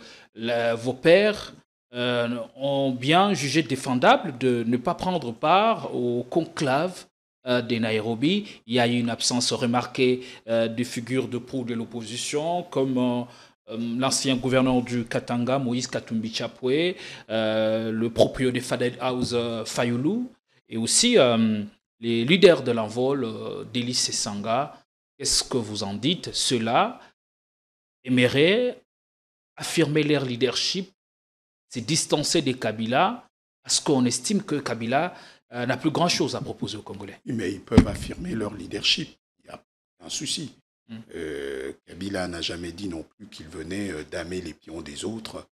Speaker 1: vos pères ont bien jugé défendable de ne pas prendre part au conclave de Nairobi. Il y a eu une absence remarquée de figures de proue de l'opposition, comme l'ancien gouverneur du Katanga, Moïse Katumbi Chapwe, le proprio de Fadel House, Fayulu, et aussi les leaders de l'envol, Délice Sessanga. Qu'est-ce que vous en dites? Ceux-là aimeraient affirmer leur leadership, se distancer de Kabila, parce qu'on estime que Kabila n'a plus grand-chose à proposer aux Congolais.
Speaker 2: Mais ils peuvent affirmer leur leadership, il n'y a pas un souci. Kabila n'a jamais dit non plus qu'il venait damer les pions des autres,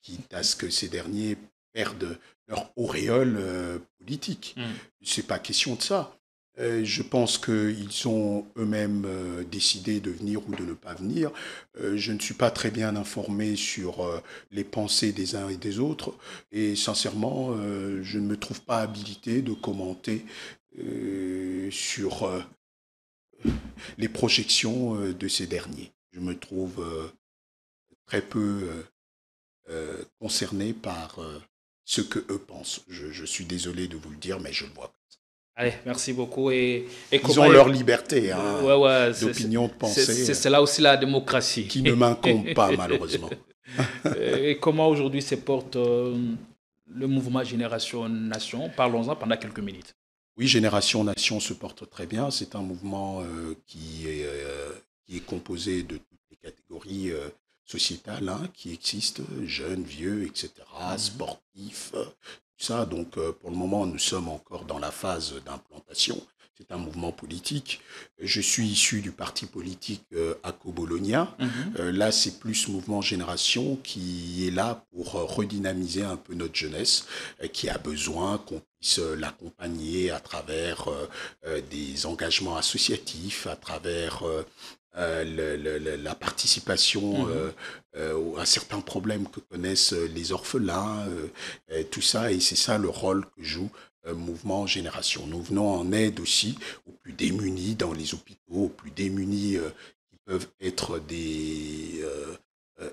Speaker 2: quitte à ce que ces derniers perdent leur auréole politique. C'est pas question de ça. Je pense qu'ils ont eux-mêmes décidé de venir ou de ne pas venir. Je ne suis pas très bien informé sur les pensées des uns et des autres. Et sincèrement, je ne me trouve pas habilité de commenter sur les projections de ces derniers. Je me trouve très peu concerné par ce que eux pensent. Je suis désolé de vous le dire, mais je le vois.
Speaker 1: Allez, merci beaucoup. Et
Speaker 2: ils ont leur liberté d'opinion, de pensée.
Speaker 1: C'est là aussi la démocratie.
Speaker 2: Qui ne m'incombe pas, malheureusement.
Speaker 1: Et comment aujourd'hui se porte le mouvement Génération Nation? Parlons-en pendant quelques minutes.
Speaker 2: Oui, Génération Nation se porte très bien. C'est un mouvement qui est composé de toutes les catégories sociétales qui existent, jeunes, vieux, etc., sportifs, tout ça. Donc, pour le moment, nous sommes encore dans la phase d'implantation. C'est un mouvement politique. Je suis issu du parti politique ACO Bologna. Là, c'est plus Mouvement Génération qui est là pour redynamiser un peu notre jeunesse, qui a besoin qu'on puisse l'accompagner à travers des engagements associatifs, à travers la participation à certains problèmes que connaissent les orphelins, tout ça. Et c'est ça le rôle que joue Mouvement Génération. Nous venons en aide aussi aux plus démunis dans les hôpitaux, aux plus démunis qui peuvent être des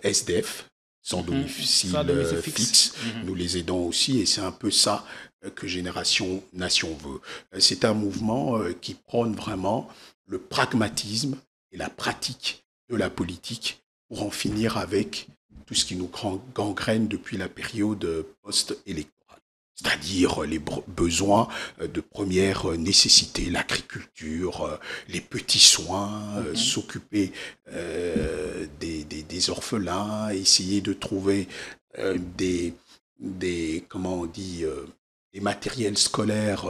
Speaker 2: SDF, sans domicile fixe. Nous les aidons aussi et c'est un peu ça que Génération Nation veut. C'est un mouvement qui prône vraiment le pragmatisme et la pratique de la politique pour en finir avec tout ce qui nous gangrène depuis la période post-électorale. C'est-à-dire les besoins de première nécessité, l'agriculture, les petits soins, s'occuper des orphelins, essayer de trouver des matériels scolaires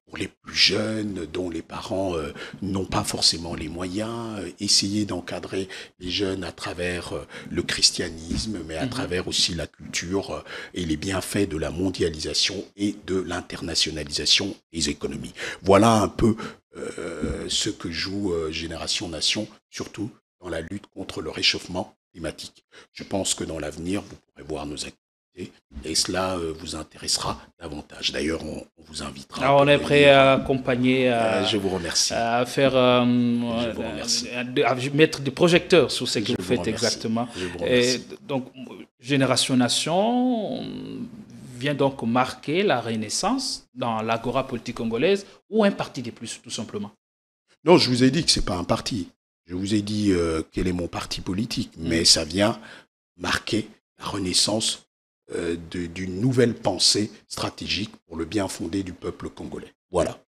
Speaker 2: pour les plus jeunes dont les parents n'ont pas forcément les moyens, essayer d'encadrer les jeunes à travers le christianisme, mais à travers aussi la culture et les bienfaits de la mondialisation et de l'internationalisation des économies. Voilà un peu ce que joue Génération Nation, surtout dans la lutte contre le réchauffement thématique. Je pense que dans l'avenir, vous pourrez voir nos activités et cela vous intéressera davantage. D'ailleurs, on vous invitera.
Speaker 1: Alors, on est prêt à accompagner,
Speaker 2: je vous remercie.
Speaker 1: À faire,
Speaker 2: je vous remercie.
Speaker 1: À mettre des projecteurs sur ce que vous faites exactement.
Speaker 2: Je vous remercie.
Speaker 1: Et donc, Génération Nation vient donc marquer la renaissance dans l'agora politique congolaise ou un parti de plus, tout simplement.
Speaker 2: Non, je vous ai dit que ce n'est pas un parti. Je vous ai dit quel est mon parti politique, mais ça vient marquer la renaissance d'une nouvelle pensée stratégique pour le bien fondé du peuple congolais. Voilà.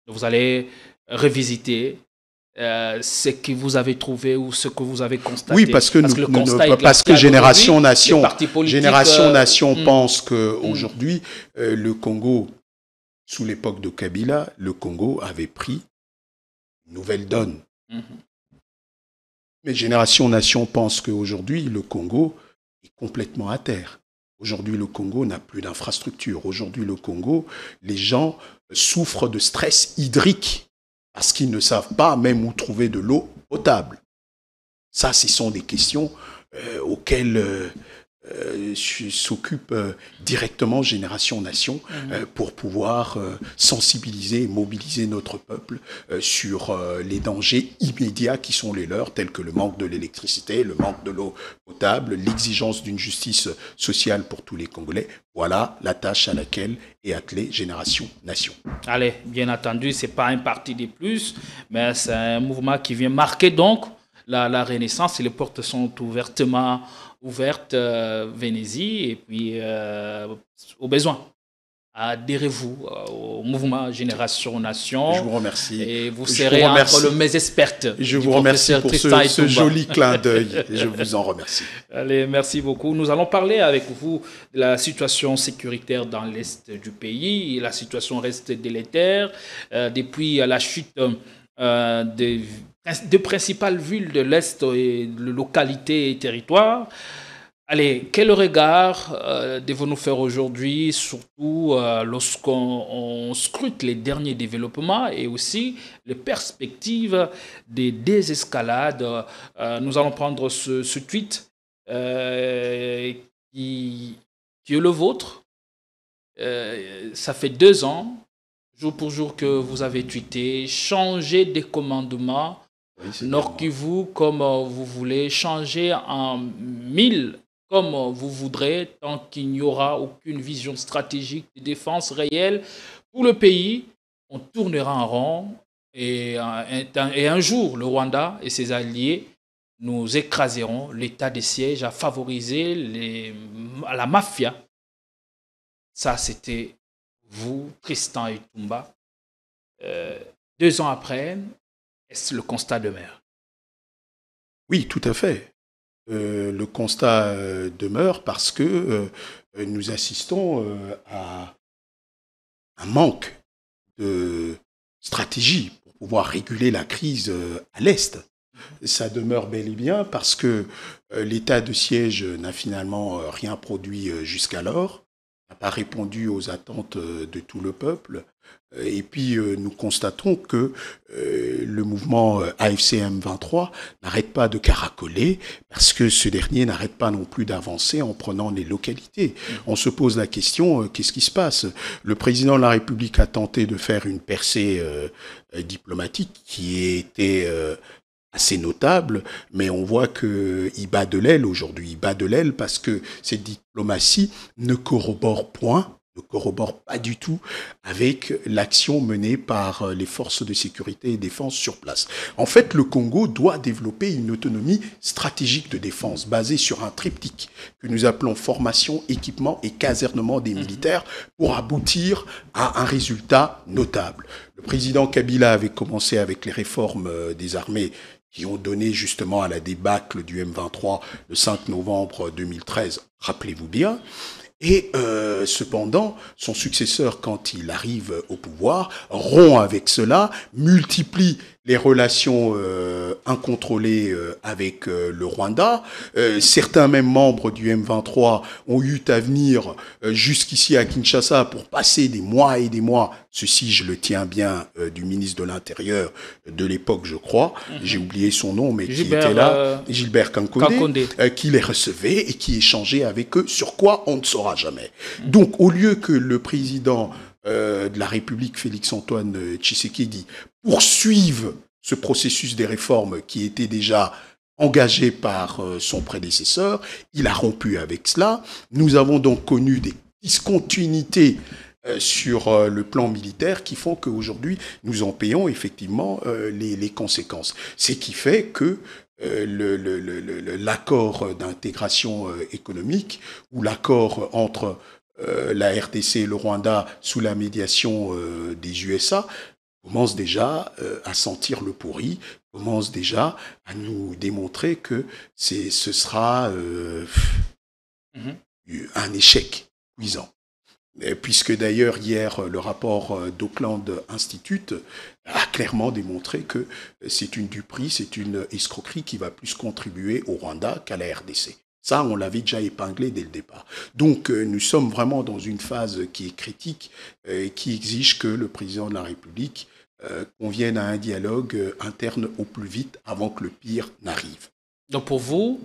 Speaker 1: Vous allez revisiter ce que vous avez trouvé ou ce que vous avez constaté.
Speaker 2: Oui, parce que Génération Nation pense qu'aujourd'hui, le Congo, sous l'époque de Kabila, le Congo avait pris une nouvelle donne. Mais Génération Nation pense qu'aujourd'hui, le Congo est complètement à terre. Aujourd'hui, le Congo n'a plus d'infrastructure. Aujourd'hui, le Congo, les gens souffrent de stress hydrique parce qu'ils ne savent pas même où trouver de l'eau potable. Ça, ce sont des questions auxquelles s'occupe directement Génération Nation pour pouvoir sensibiliser et mobiliser notre peuple sur les dangers immédiats qui sont les leurs, tels que le manque de l'électricité, le manque de l'eau potable, l'exigence d'une justice sociale pour tous les Congolais. Voilà la tâche à laquelle est attelée Génération Nation.
Speaker 1: Allez, bien entendu, ce n'est pas un parti de plus, mais c'est un mouvement qui vient marquer donc la renaissance et les portes sont ouvertement ouvertes, venez-y, et puis au besoin, adhérez-vous au mouvement Génération Nation.
Speaker 2: Je vous remercie.
Speaker 1: Et vous serez entre mes expertes.
Speaker 2: Je vous remercie pour ce joli clin d'œil. Je vous en remercie.
Speaker 1: Allez, merci beaucoup. Nous allons parler avec vous de la situation sécuritaire dans l'Est du pays. La situation reste délétère. Depuis la chute des principales villes de l'Est et de localités et territoires. Allez, quel regard devons-nous faire aujourd'hui, surtout lorsqu'on scrute les derniers développements et aussi les perspectives des désescalades. Nous allons prendre ce tweet qui est le vôtre. Ça fait 2 ans, jour pour jour, que vous avez tweeté, changez des commandements. Nord Kivu comme vous voulez, changer en 1000 comme vous voudrez, tant qu'il n'y aura aucune vision stratégique de défense réelle pour le pays, on tournera en rond et un jour, le Rwanda et ses alliés nous écraseront. L'état de siège a favorisé la mafia. Ça, c'était vous, Tristan Itumba. 2 ans après, est-ce le constat demeure?
Speaker 2: Oui, tout à fait. Le constat demeure parce que nous assistons à un manque de stratégie pour pouvoir réguler la crise à l'Est. Ça demeure bel et bien parce que l'état de siège n'a finalement rien produit jusqu'alors, n'a pas répondu aux attentes de tout le peuple. Et puis, nous constatons que le mouvement AFC M23 n'arrête pas de caracoler parce que ce dernier n'arrête pas non plus d'avancer en prenant les localités. On se pose la question, qu'est-ce qui se passe? Le président de la République a tenté de faire une percée diplomatique qui était assez notable, mais on voit qu'il bat de l'aile aujourd'hui. Il bat de l'aile parce que cette diplomatie ne corrobore pas du tout avec l'action menée par les forces de sécurité et défense sur place. En fait, le Congo doit développer une autonomie stratégique de défense basée sur un triptyque que nous appelons formation, équipement et casernement des militaires pour aboutir à un résultat notable. Le président Kabila avait commencé avec les réformes des armées qui ont donné justement à la débâcle du M23 le 5 novembre 2013, rappelez-vous bien. Et cependant, son successeur, quand il arrive au pouvoir, rompt avec cela, multiplie les relations incontrôlées avec le Rwanda. Certains même membres du M23 ont eu à venir jusqu'ici à Kinshasa pour passer des mois et des mois. Ceci, je le tiens bien du ministre de l'Intérieur de l'époque, je crois. J'ai oublié son nom, mais qui était là. Gilbert Kankonde. Qui les recevait et qui échangeait avec eux. Sur quoi, on ne saura jamais. Donc, au lieu que le président de la République, Félix-Antoine Tshisekedi, poursuive ce processus des réformes qui était déjà engagé par son prédécesseur, il a rompu avec cela. Nous avons donc connu des discontinuités sur le plan militaire qui font qu'aujourd'hui, nous en payons effectivement les conséquences. Ce qui fait que l'accord d'intégration économique ou l'accord entre la RDC et le Rwanda sous la médiation des USA commence déjà à sentir le pourri, commence déjà à nous démontrer que ce sera un échec cuisant. Puisque d'ailleurs hier, le rapport d'Auckland Institute a clairement démontré que c'est une duperie, c'est une escroquerie qui va plus contribuer au Rwanda qu'à la RDC. Ça, on l'avait déjà épinglé dès le départ. Donc, nous sommes vraiment dans une phase qui est critique, qui exige que le président de la République convienne à un dialogue interne au plus vite avant que le pire n'arrive.
Speaker 1: Donc, pour vous,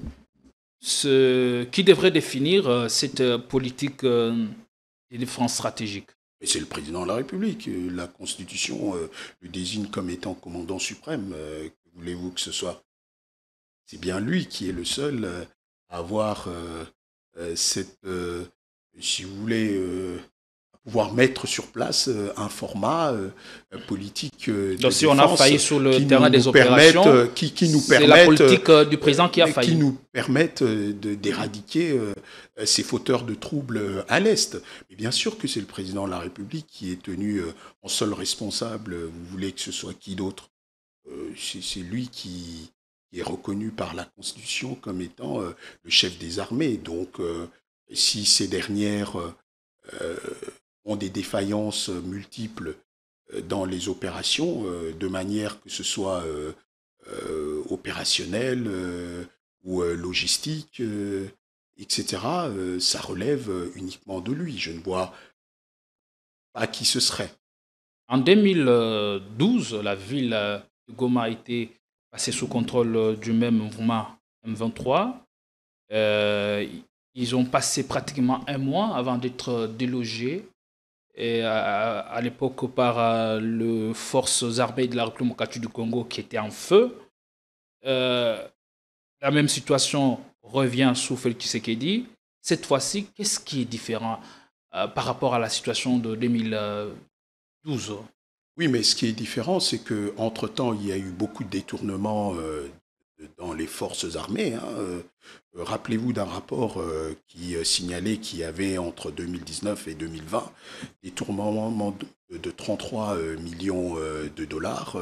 Speaker 1: qui devrait définir cette politique de défense stratégique?
Speaker 2: C'est le président de la République. La Constitution le désigne comme étant commandant suprême. Que voulez-vous que ce soit? C'est bien lui qui est le seul avoir cette, si vous voulez, pouvoir mettre sur place un format politique de
Speaker 1: donc, si
Speaker 2: défense
Speaker 1: on a failli sur le terrain des opérations, c'est la politique du président qui a failli.
Speaker 2: Qui nous permettent d'éradiquer ces fauteurs de troubles à l'Est. Mais bien sûr que c'est le président de la République qui est tenu en seul responsable. Vous voulez que ce soit qui d'autre? C'est lui qui est reconnu par la Constitution comme étant le chef des armées. Donc, si ces dernières ont des défaillances multiples dans les opérations, de manière que ce soit opérationnel ou logistique, etc., ça relève uniquement de lui. Je ne vois pas qui ce serait.
Speaker 1: En 2012, la ville de Goma a été passé sous contrôle du même mouvement M23. Ils ont passé pratiquement un mois avant d'être délogés et à l'époque par les forces armées de la République du Congo qui étaient en feu. La même situation revient sous Félix Tshisekedi. Cette fois-ci, qu'est-ce qui est différent par rapport à la situation de 2012?
Speaker 2: Oui, mais ce qui est différent, c'est qu'entre-temps, il y a eu beaucoup de détournements dans les forces armées. Rappelez-vous d'un rapport qui signalait qu'il y avait entre 2019 et 2020 des détournements de 33 millions de dollars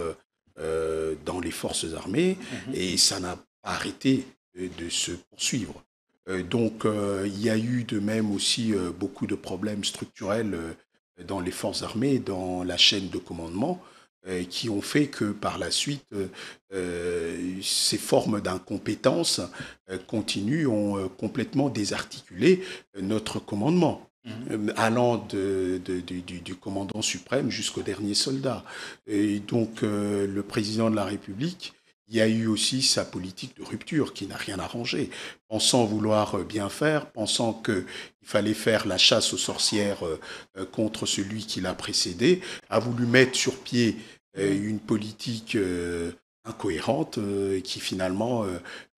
Speaker 2: dans les forces armées, et ça n'a pas arrêté de se poursuivre. Donc, il y a eu de même aussi beaucoup de problèmes structurels dans les forces armées, dans la chaîne de commandement, qui ont fait que par la suite, ces formes d'incompétence continues ont complètement désarticulé notre commandement, allant du commandant suprême jusqu'au dernier soldat. Et donc, le président de la République, il y a eu aussi sa politique de rupture qui n'a rien arrangé. Pensant vouloir bien faire, pensant qu'il fallait faire la chasse aux sorcières contre celui qui l'a précédé, a voulu mettre sur pied une politique incohérente qui finalement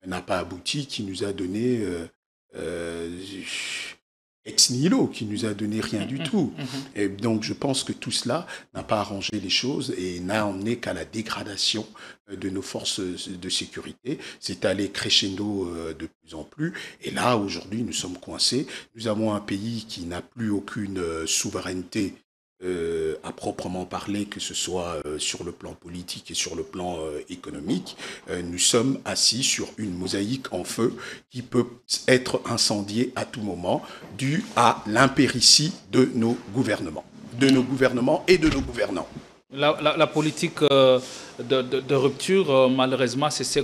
Speaker 2: n'a pas abouti, qui nous a donné ex nihilo, qui nous a donné rien du tout. Et donc je pense que tout cela n'a pas arrangé les choses et n'a emmené qu'à la dégradation de nos forces de sécurité. C'est allé crescendo de plus en plus. Et là, aujourd'hui, nous sommes coincés. Nous avons un pays qui n'a plus aucune souveraineté à proprement parler, que ce soit sur le plan politique et sur le plan économique. Nous sommes assis sur une mosaïque en feu qui peut être incendiée à tout moment, due à l'impéritie de nos gouvernements et de nos gouvernants.
Speaker 1: La politique de rupture, malheureusement, c'est ce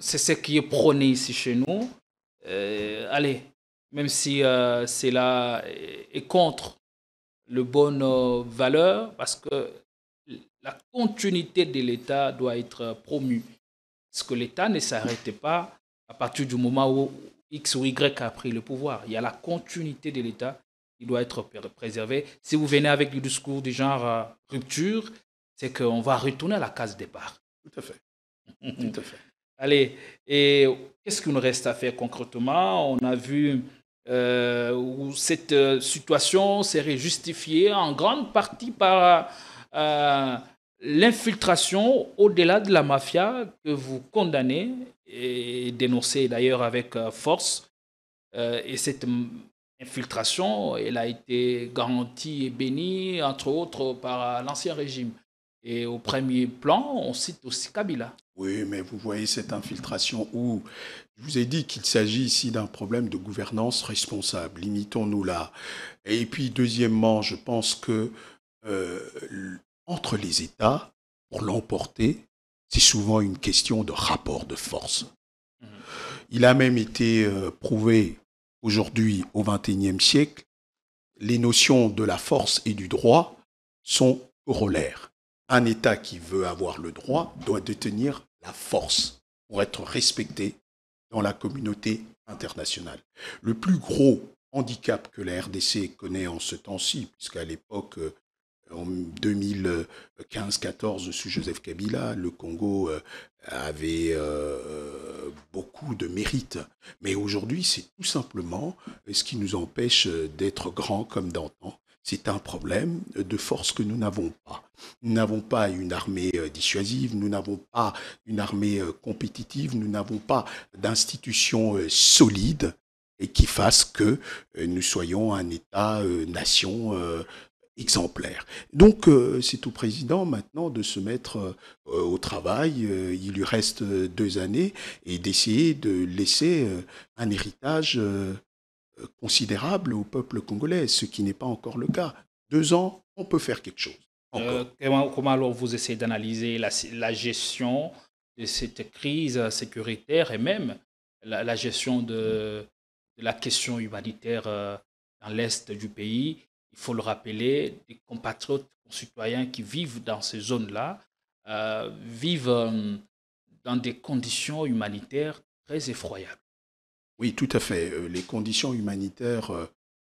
Speaker 1: c'est ce qui est prôné ici chez nous. Allez, même si cela est contre les bonnes valeurs, parce que la continuité de l'État doit être promue. Parce que l'État ne s'arrête pas à partir du moment où X ou Y a pris le pouvoir. Il y a la continuité de l'État qui doit être préservée. Si vous venez avec du discours du genre rupture, c'est qu'on va retourner à la case départ.
Speaker 2: Tout à fait. Tout à fait.
Speaker 1: Allez, et qu'est-ce qu'il nous reste à faire concrètement? On a vu où cette situation serait justifiée en grande partie par l'infiltration au-delà de la mafia que vous condamnez et dénoncez d'ailleurs avec force. Et cette infiltration, elle a été garantie et bénie, entre autres, par l'ancien régime. Et au premier plan, on cite aussi Kabila.
Speaker 2: Oui, mais vous voyez cette infiltration où je vous ai dit qu'il s'agit ici d'un problème de gouvernance responsable. Limitons-nous là. Et puis, deuxièmement, je pense que entre les États, pour l'emporter, c'est souvent une question de rapport de force. Il a même été prouvé aujourd'hui, au XXIe siècle, les notions de la force et du droit sont corollaires. Un État qui veut avoir le droit doit détenir la force pour être respecté dans la communauté internationale. Le plus gros handicap que la RDC connaît en ce temps-ci, puisqu'à l'époque, en 2015-14, sous Joseph Kabila, le Congo avait beaucoup de mérite. Mais aujourd'hui, c'est tout simplement ce qui nous empêche d'être grands comme d'antan. C'est un problème de force que nous n'avons pas. Nous n'avons pas une armée dissuasive, nous n'avons pas une armée compétitive, nous n'avons pas d'institutions solides et qui fassent que nous soyons un État-nation exemplaire. Donc, c'est au président maintenant de se mettre au travail. Il lui reste 2 années et d'essayer de laisser un héritage considérable au peuple congolais, ce qui n'est pas encore le cas. 2 ans, on peut faire quelque chose.
Speaker 1: Comment alors vous essayez d'analyser la gestion de cette crise sécuritaire et même la gestion de la question humanitaire dans l'est du pays? Il faut le rappeler, des compatriotes, concitoyens qui vivent dans ces zones-là vivent dans des conditions humanitaires très effroyables.
Speaker 2: Oui, tout à fait. Les conditions humanitaires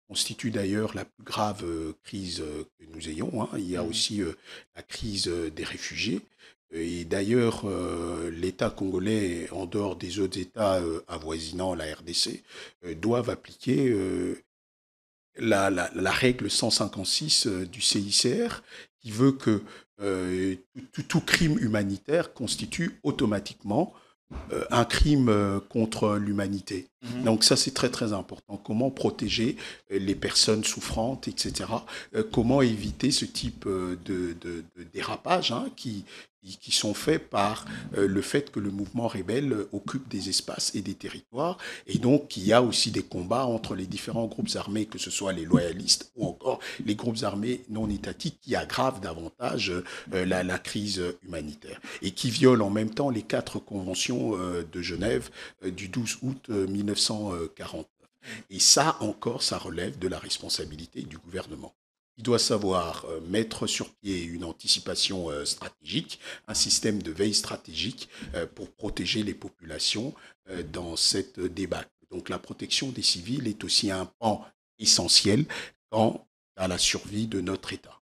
Speaker 2: constituent d'ailleurs la plus grave crise que nous ayons. Hein. Il y a aussi la crise des réfugiés. Et d'ailleurs, l'État congolais, en dehors des autres États avoisinant la RDC, doivent appliquer la règle 156 du CICR qui veut que tout crime humanitaire constitue automatiquement un crime contre l'humanité. Donc ça, c'est très très important. Comment protéger les personnes souffrantes, etc. Comment éviter ce type de dérapage qui sont faits par le fait que le mouvement rebelle occupe des espaces et des territoires. Et donc, il y a aussi des combats entre les différents groupes armés, que ce soit les loyalistes ou encore les groupes armés non étatiques, qui aggravent davantage la crise humanitaire et qui violent en même temps les 4 conventions de Genève du 12 août 1949. Et ça, encore, ça relève de la responsabilité du gouvernement. Il doit savoir mettre sur pied une anticipation stratégique, un système de veille stratégique pour protéger les populations dans cette débâcle. Donc la protection des civils est aussi un pan essentiel quant à la survie de notre État.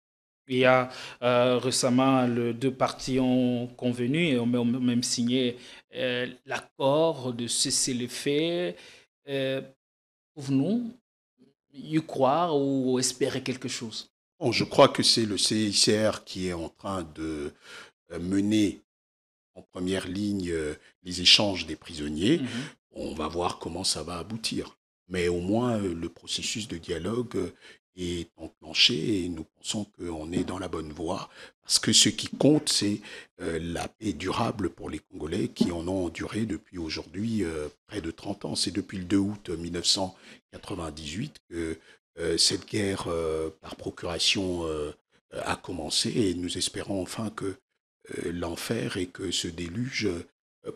Speaker 1: Il y a récemment, les 2 parties ont convenu et ont même signé l'accord de cesser les faits. Pouvons-nous y croire ou espérer quelque chose?
Speaker 2: Bon, je crois que c'est le CICR qui est en train de mener en première ligne les échanges des prisonniers. On va voir comment ça va aboutir. Mais au moins, le processus de dialogue est enclenché et nous pensons qu'on est dans la bonne voie. Parce que ce qui compte, c'est la paix durable pour les Congolais qui en ont enduré depuis aujourd'hui près de 30 ans. C'est depuis le 2 août 1998 que cette guerre par procuration a commencé et nous espérons enfin que l'enfer et que ce déluge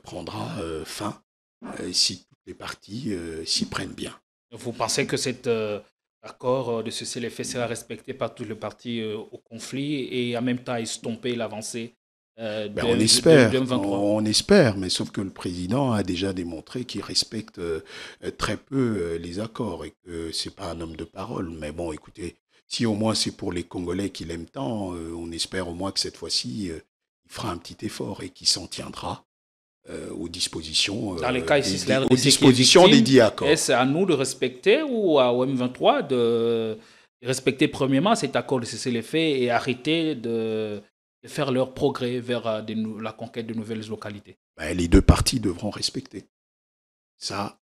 Speaker 2: prendra fin si toutes les parties s'y prennent bien.
Speaker 1: Vous pensez que cet accord de cessez-le-feu sera respecté par toutes les parties au conflit et en même temps estomper l'avancée
Speaker 2: on espère, on espère, mais sauf que le président a déjà démontré qu'il respecte très peu les accords et que c'est pas un homme de parole. Mais bon, écoutez, si au moins c'est pour les Congolais qu'il aime tant, on espère au moins que cette fois-ci, il fera un petit effort et qu'il s'en tiendra aux dispositions,
Speaker 1: dans les cas ici,
Speaker 2: aux dispositions des 10 accords.
Speaker 1: Est-ce à nous de respecter ou à OM23 de respecter premièrement cet accord de cessez-le-feu et arrêter de faire leur progrès vers la conquête de nouvelles localités?
Speaker 2: Les deux parties devront respecter. Ça,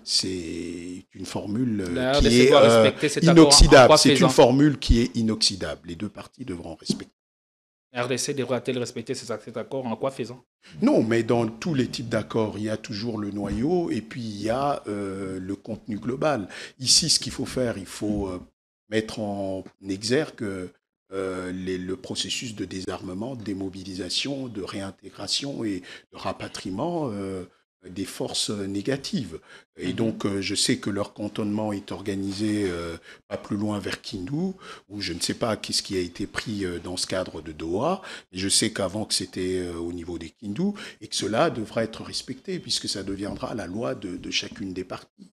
Speaker 2: c'est une formule qui est inoxydable. C'est une formule qui est inoxydable. Les deux parties devront respecter.
Speaker 1: RDC devra-t-elle respecter cet accord en quoi faisant?
Speaker 2: Non, mais dans tous les types d'accords, il y a toujours le noyau et puis il y a le contenu global. Ici, ce qu'il faut faire, il faut mettre en exergue le processus de désarmement, de démobilisation, de réintégration et de rapatriement des forces négatives. Et donc, je sais que leur cantonnement est organisé pas plus loin vers Kindu, où je ne sais pas qu'est-ce qui a été pris dans ce cadre de Doha, mais je sais qu'avant que c'était au niveau des Kindu, et que cela devra être respecté, puisque ça deviendra la loi de chacune des parties.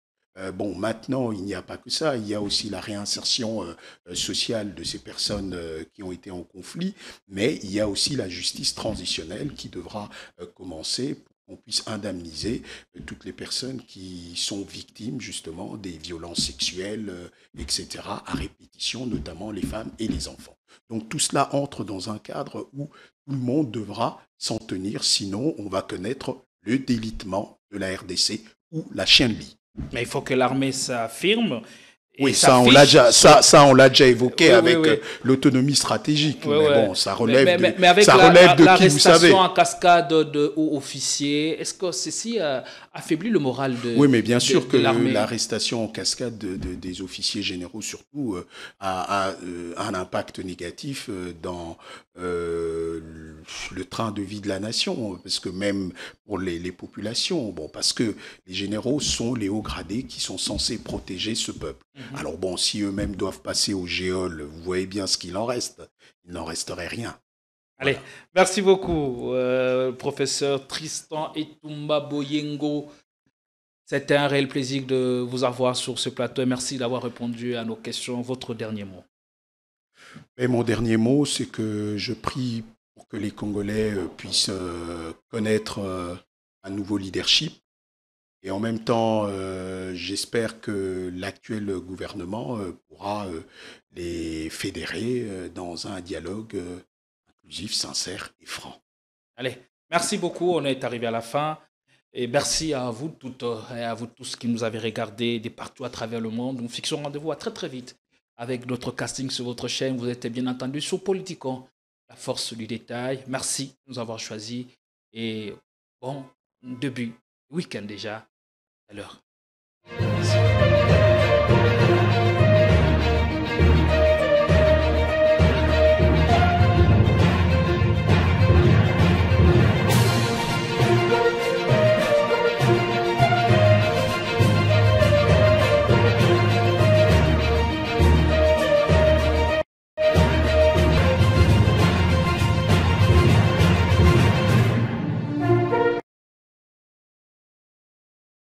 Speaker 2: Bon, maintenant, il n'y a pas que ça, il y a aussi la réinsertion sociale de ces personnes qui ont été en conflit, mais il y a aussi la justice transitionnelle qui devra commencer pour qu'on puisse indemniser toutes les personnes qui sont victimes justement des violences sexuelles, etc., à répétition, notamment les femmes et les enfants. Donc tout cela entre dans un cadre où tout le monde devra s'en tenir, sinon on va connaître le délitement de la RDC ou la chienne lit.
Speaker 1: Mais il faut que l'armée s'affirme.
Speaker 2: Oui, ça on l'a déjà évoqué avec l'autonomie stratégique. Mais bon, ça relève de qui vous savez.
Speaker 1: L'arrestation en cascade de hauts officiers, est-ce que ceci affaiblit le moral de l'armée?
Speaker 2: Oui, mais bien sûr que l'arrestation en cascade des officiers généraux, surtout, a un impact négatif dans le train de vie de la nation, parce que même pour les populations, bon, parce que les généraux sont les hauts gradés qui sont censés protéger ce peuple. Alors bon, si eux-mêmes doivent passer au géol, vous voyez bien ce qu'il en reste. Il n'en resterait rien.
Speaker 1: Allez, merci beaucoup, professeur Tristan Etumba Boyengo. C'était un réel plaisir de vous avoir sur ce plateau et merci d'avoir répondu à nos questions. Votre dernier mot?
Speaker 2: Et mon dernier mot, c'est que je prie pour que les Congolais puissent connaître un nouveau leadership. Et en même temps, j'espère que l'actuel gouvernement pourra les fédérer dans un dialogue inclusif, sincère et franc.
Speaker 1: Allez, merci beaucoup. On est arrivé à la fin. Et merci à vous toutes et à vous tous qui nous avez regardés de partout à travers le monde. Nous fixons rendez-vous à très très vite avec notre casting sur votre chaîne. Vous êtes bien entendu sur Politicon, la force du détail. Merci de nous avoir choisis. Et bon début week-end déjà. À l'heure. Merci.